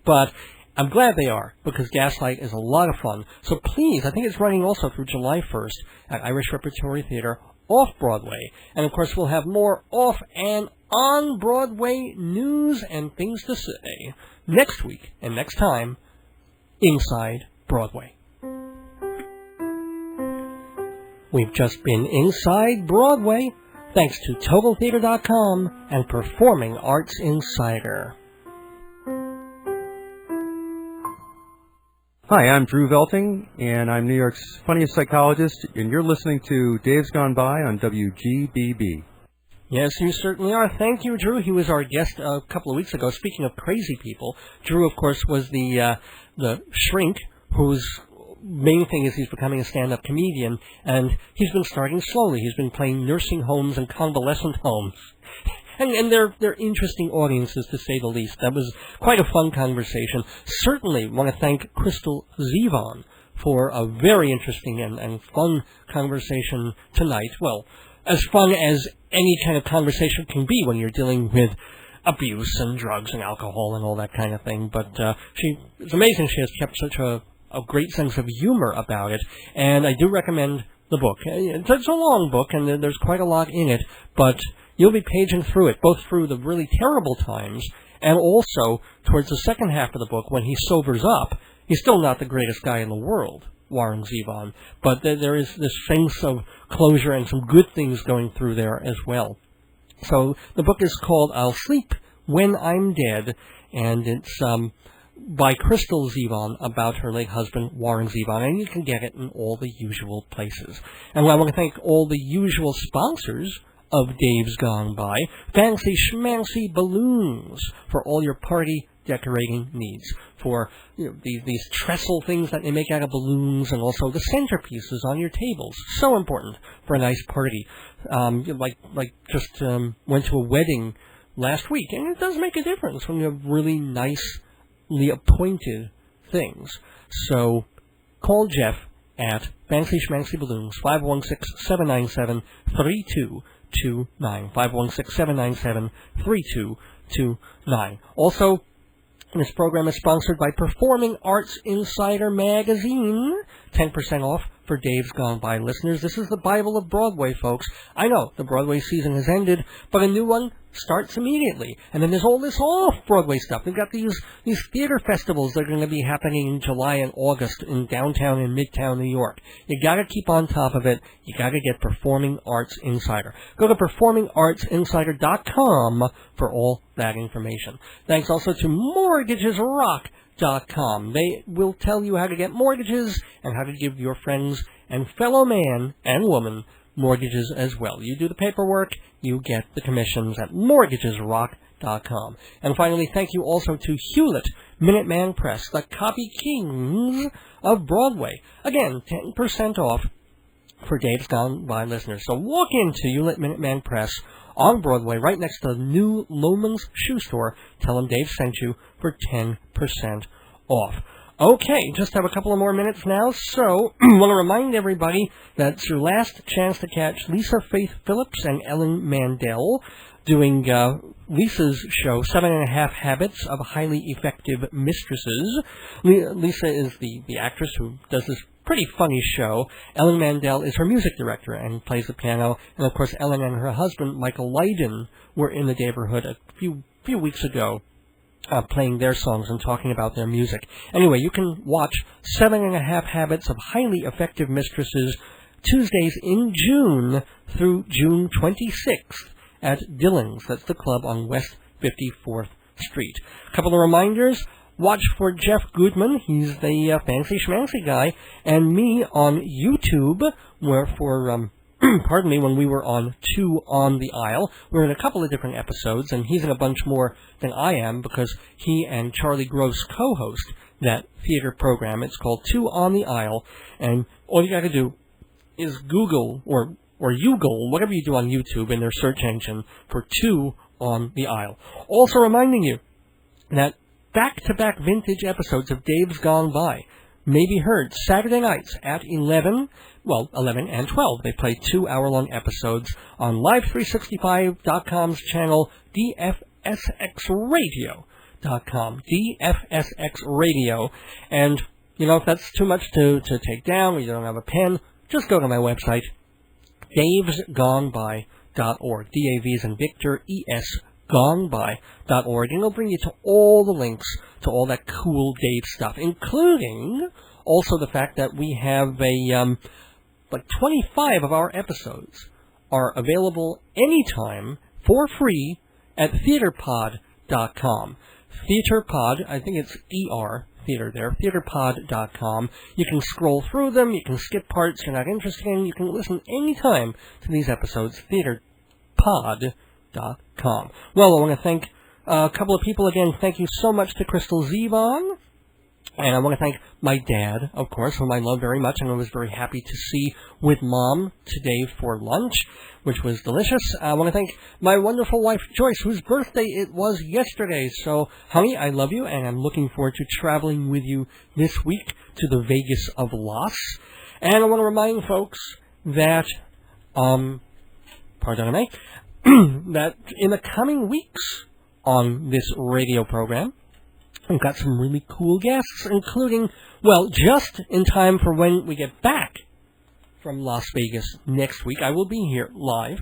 But I'm glad they are, because Gaslight is a lot of fun. So please, I think it's running also through July 1st at Irish Repertory Theater off-Broadway. And, of course, we'll have more off- and on-Broadway news and things to say next week and next time inside Broadway. We've just been inside Broadway, thanks to TotalTheater.com and Performing Arts Insider. Hi, I'm Drew Velting, and I'm New York's funniest psychologist, and you're listening to Dave's Gone By on WGBB. Yes, you certainly are. Thank you, Drew. He was our guest a couple of weeks ago. Speaking of crazy people, Drew, of course, was the shrink whose main thing is he's becoming a stand-up comedian, and he's been starting slowly. He's been playing nursing homes and convalescent homes. And they're interesting audiences, to say the least. That was quite a fun conversation. Certainly want to thank Crystal Zevon for a very interesting and fun conversation tonight. Well, as fun as any kind of conversation can be when you're dealing with abuse and drugs and alcohol and all that kind of thing. But it's amazing she has kept such a great sense of humor about it. And I do recommend the book. It's a long book, and there's quite a lot in it, but you'll be paging through it, both through the really terrible times and also towards the second half of the book when he sobers up. He's still not the greatest guy in the world, Warren Zevon, but there is this sense of closure and some good things going through there as well. So the book is called I'll Sleep When I'm Dead, and it's by Crystal Zevon about her late husband, Warren Zevon, and you can get it in all the usual places. And I want to thank all the usual sponsors of Dave's Gone By, Fancy Schmancy Balloons, for all your party decorating needs, for these trestle things that they make out of balloons, and also the centerpieces on your tables. So important for a nice party. Just went to a wedding last week, and it does make a difference when you have really nicely appointed things. So call Jeff at Fancy Schmancy Balloons, 516-797-3229, 516-797-3229. Also, this program is sponsored by Performing Arts Insider Magazine. 10% off for Dave's Gone By listeners. This is the Bible of Broadway, folks. I know the Broadway season has ended, but a new one starts immediately. And then there's all this off-Broadway stuff. We've got these theater festivals that are going to be happening in July and August in downtown and midtown New York. You got to keep on top of it. You got to get Performing Arts Insider. Go to performingartsinsider.com for all that information. Thanks also to MortgagesRock.com. They will tell you how to get mortgages and how to give your friends and fellow man and woman mortgages as well. You do the paperwork, you get the commissions at mortgagesrock.com. And finally, thank you also to Hewlett Minuteman Press, the copy kings of Broadway. Again, 10% off for Dave's Gone By listeners. So walk into Hewlett Minuteman Press on Broadway, right next to the new Loman's Shoe Store. Tell them Dave sent you for 10% off. Okay, just have a couple of more minutes now, so I want to remind everybody that it's your last chance to catch Lisa Faith Phillips and Ellen Mandel doing Lisa's show, 7.5 Habits of Highly Effective Mistresses. Lisa is the actress who does this pretty funny show. Ellen Mandel is her music director and plays the piano. And, of course, Ellen and her husband, Michael Lydon, were in the neighborhood a few weeks ago playing their songs and talking about their music. Anyway, you can watch 7.5 Habits of Highly Effective Mistresses Tuesdays in June through June 26th at Dillon's. That's the club on West 54th Street. A couple of reminders. Watch for Jeff Goodman. He's the Fancy Schmancy guy. And me on YouTube, where for when we were on Two on the Aisle. We're in a couple of different episodes, and he's in a bunch more than I am because he and Charlie Gross co-host that theater program. It's called Two on the Aisle, and all you got to do is Google or Google, whatever you do on YouTube in their search engine, for Two on the Aisle. Also reminding you that back-to-back vintage episodes of Dave's Gone By may be heard Saturday nights at 11 and 12. They play 2-hour-long episodes on Live365.com's channel, DFSXradio.com. DFSX Radio. And, if that's too much to take down or you don't have a pen, just go to my website, davesgoneby.org. D-A-V as in Victor, E-S, goneby.org, and it'll bring you to all the links to all that cool Dave stuff, including also the fact that we have 25 of our episodes are available anytime for free at theaterpod.com. Theaterpod, I think it's E-R, theater there, theaterpod.com. You can scroll through them, you can skip parts you're not interested in, you can listen anytime to these episodes, theaterpod.com. Well, I want to thank a couple of people again. Thank you so much to Crystal Zevon And I want to thank my dad, of course, whom I love very much, and I was very happy to see with Mom today for lunch, which was delicious. I want to thank my wonderful wife, Joyce, whose birthday it was yesterday. So, honey, I love you, and I'm looking forward to traveling with you this week to the Vegas of Los. And I want to remind folks that, pardon me, that in the coming weeks on this radio program, we've got some really cool guests, including, well, just in time for when we get back from Las Vegas next week. I will be here live,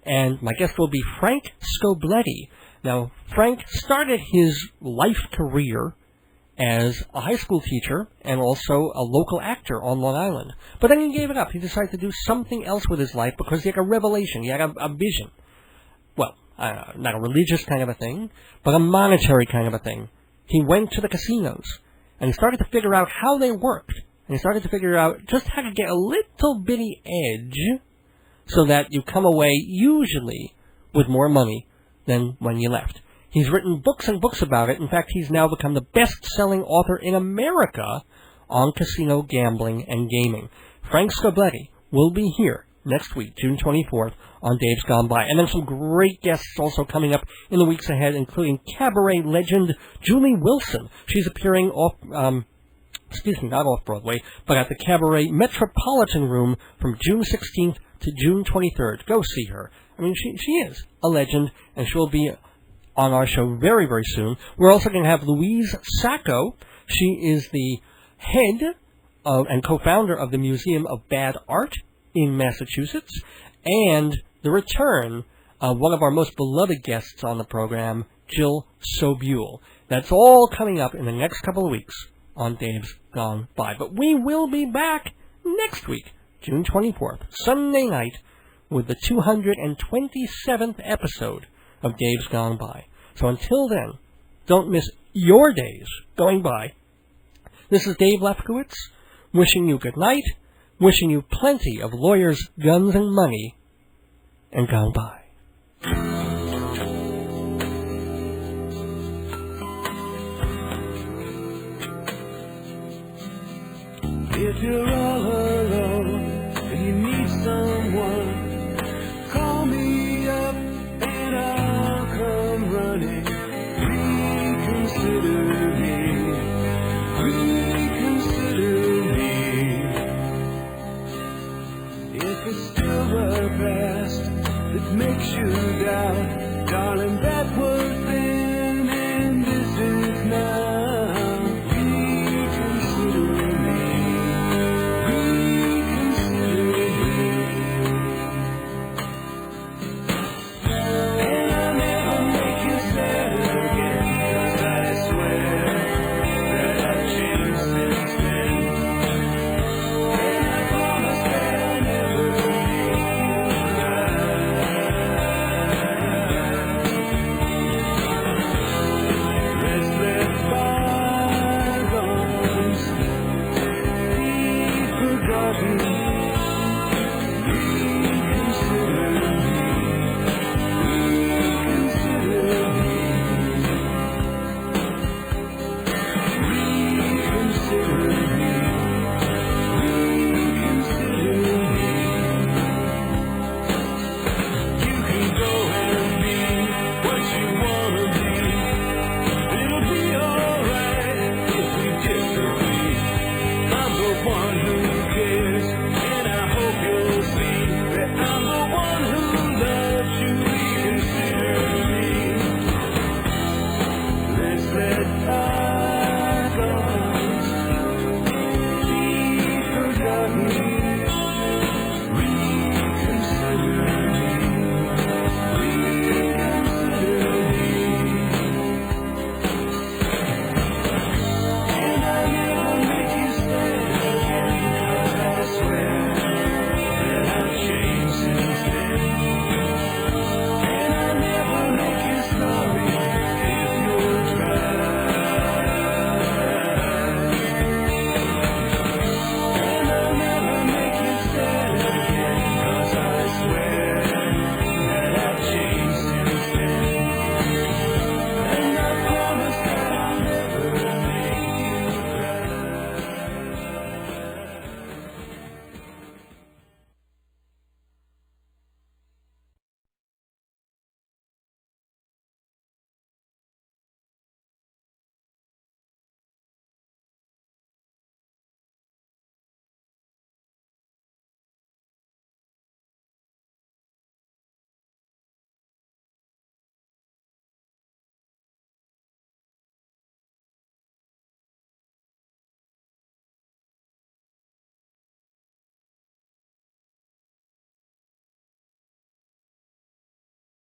and my guest will be Frank Scobletti. Now, Frank started his life career as a high school teacher and also a local actor on Long Island. But then he gave it up. He decided to do something else with his life because he had a revelation. He had a vision. Well, not a religious kind of a thing, but a monetary kind of a thing. He went to the casinos, and he started to figure out how they worked, and he started to figure out just how to get a little bitty edge so that you come away usually with more money than when you left. He's written books and books about it. In fact, he's now become the best-selling author in America on casino gambling and gaming. Frank Scobletti will be here next week, June 24th, on Dave's Gone By. And then some great guests also coming up in the weeks ahead, including cabaret legend Julie Wilson. She's appearing not off Broadway, but at the Cabaret Metropolitan Room from June 16th to June 23rd. Go see her. I mean, she is a legend, and she'll be on our show very, very soon. We're also going to have Louise Sacco. She is the head of and co-founder of the Museum of Bad Art in Massachusetts, and the return of one of our most beloved guests on the program, Jill Sobule. That's all coming up in the next couple of weeks on Dave's Gone By. But we will be back next week, June 24th, Sunday night, with the 227th episode of Dave's Gone By. So until then, don't miss your days going by. This is Dave Lefkowitz, wishing you good night, wishing you plenty of lawyers, guns, and money, and gone by. If you're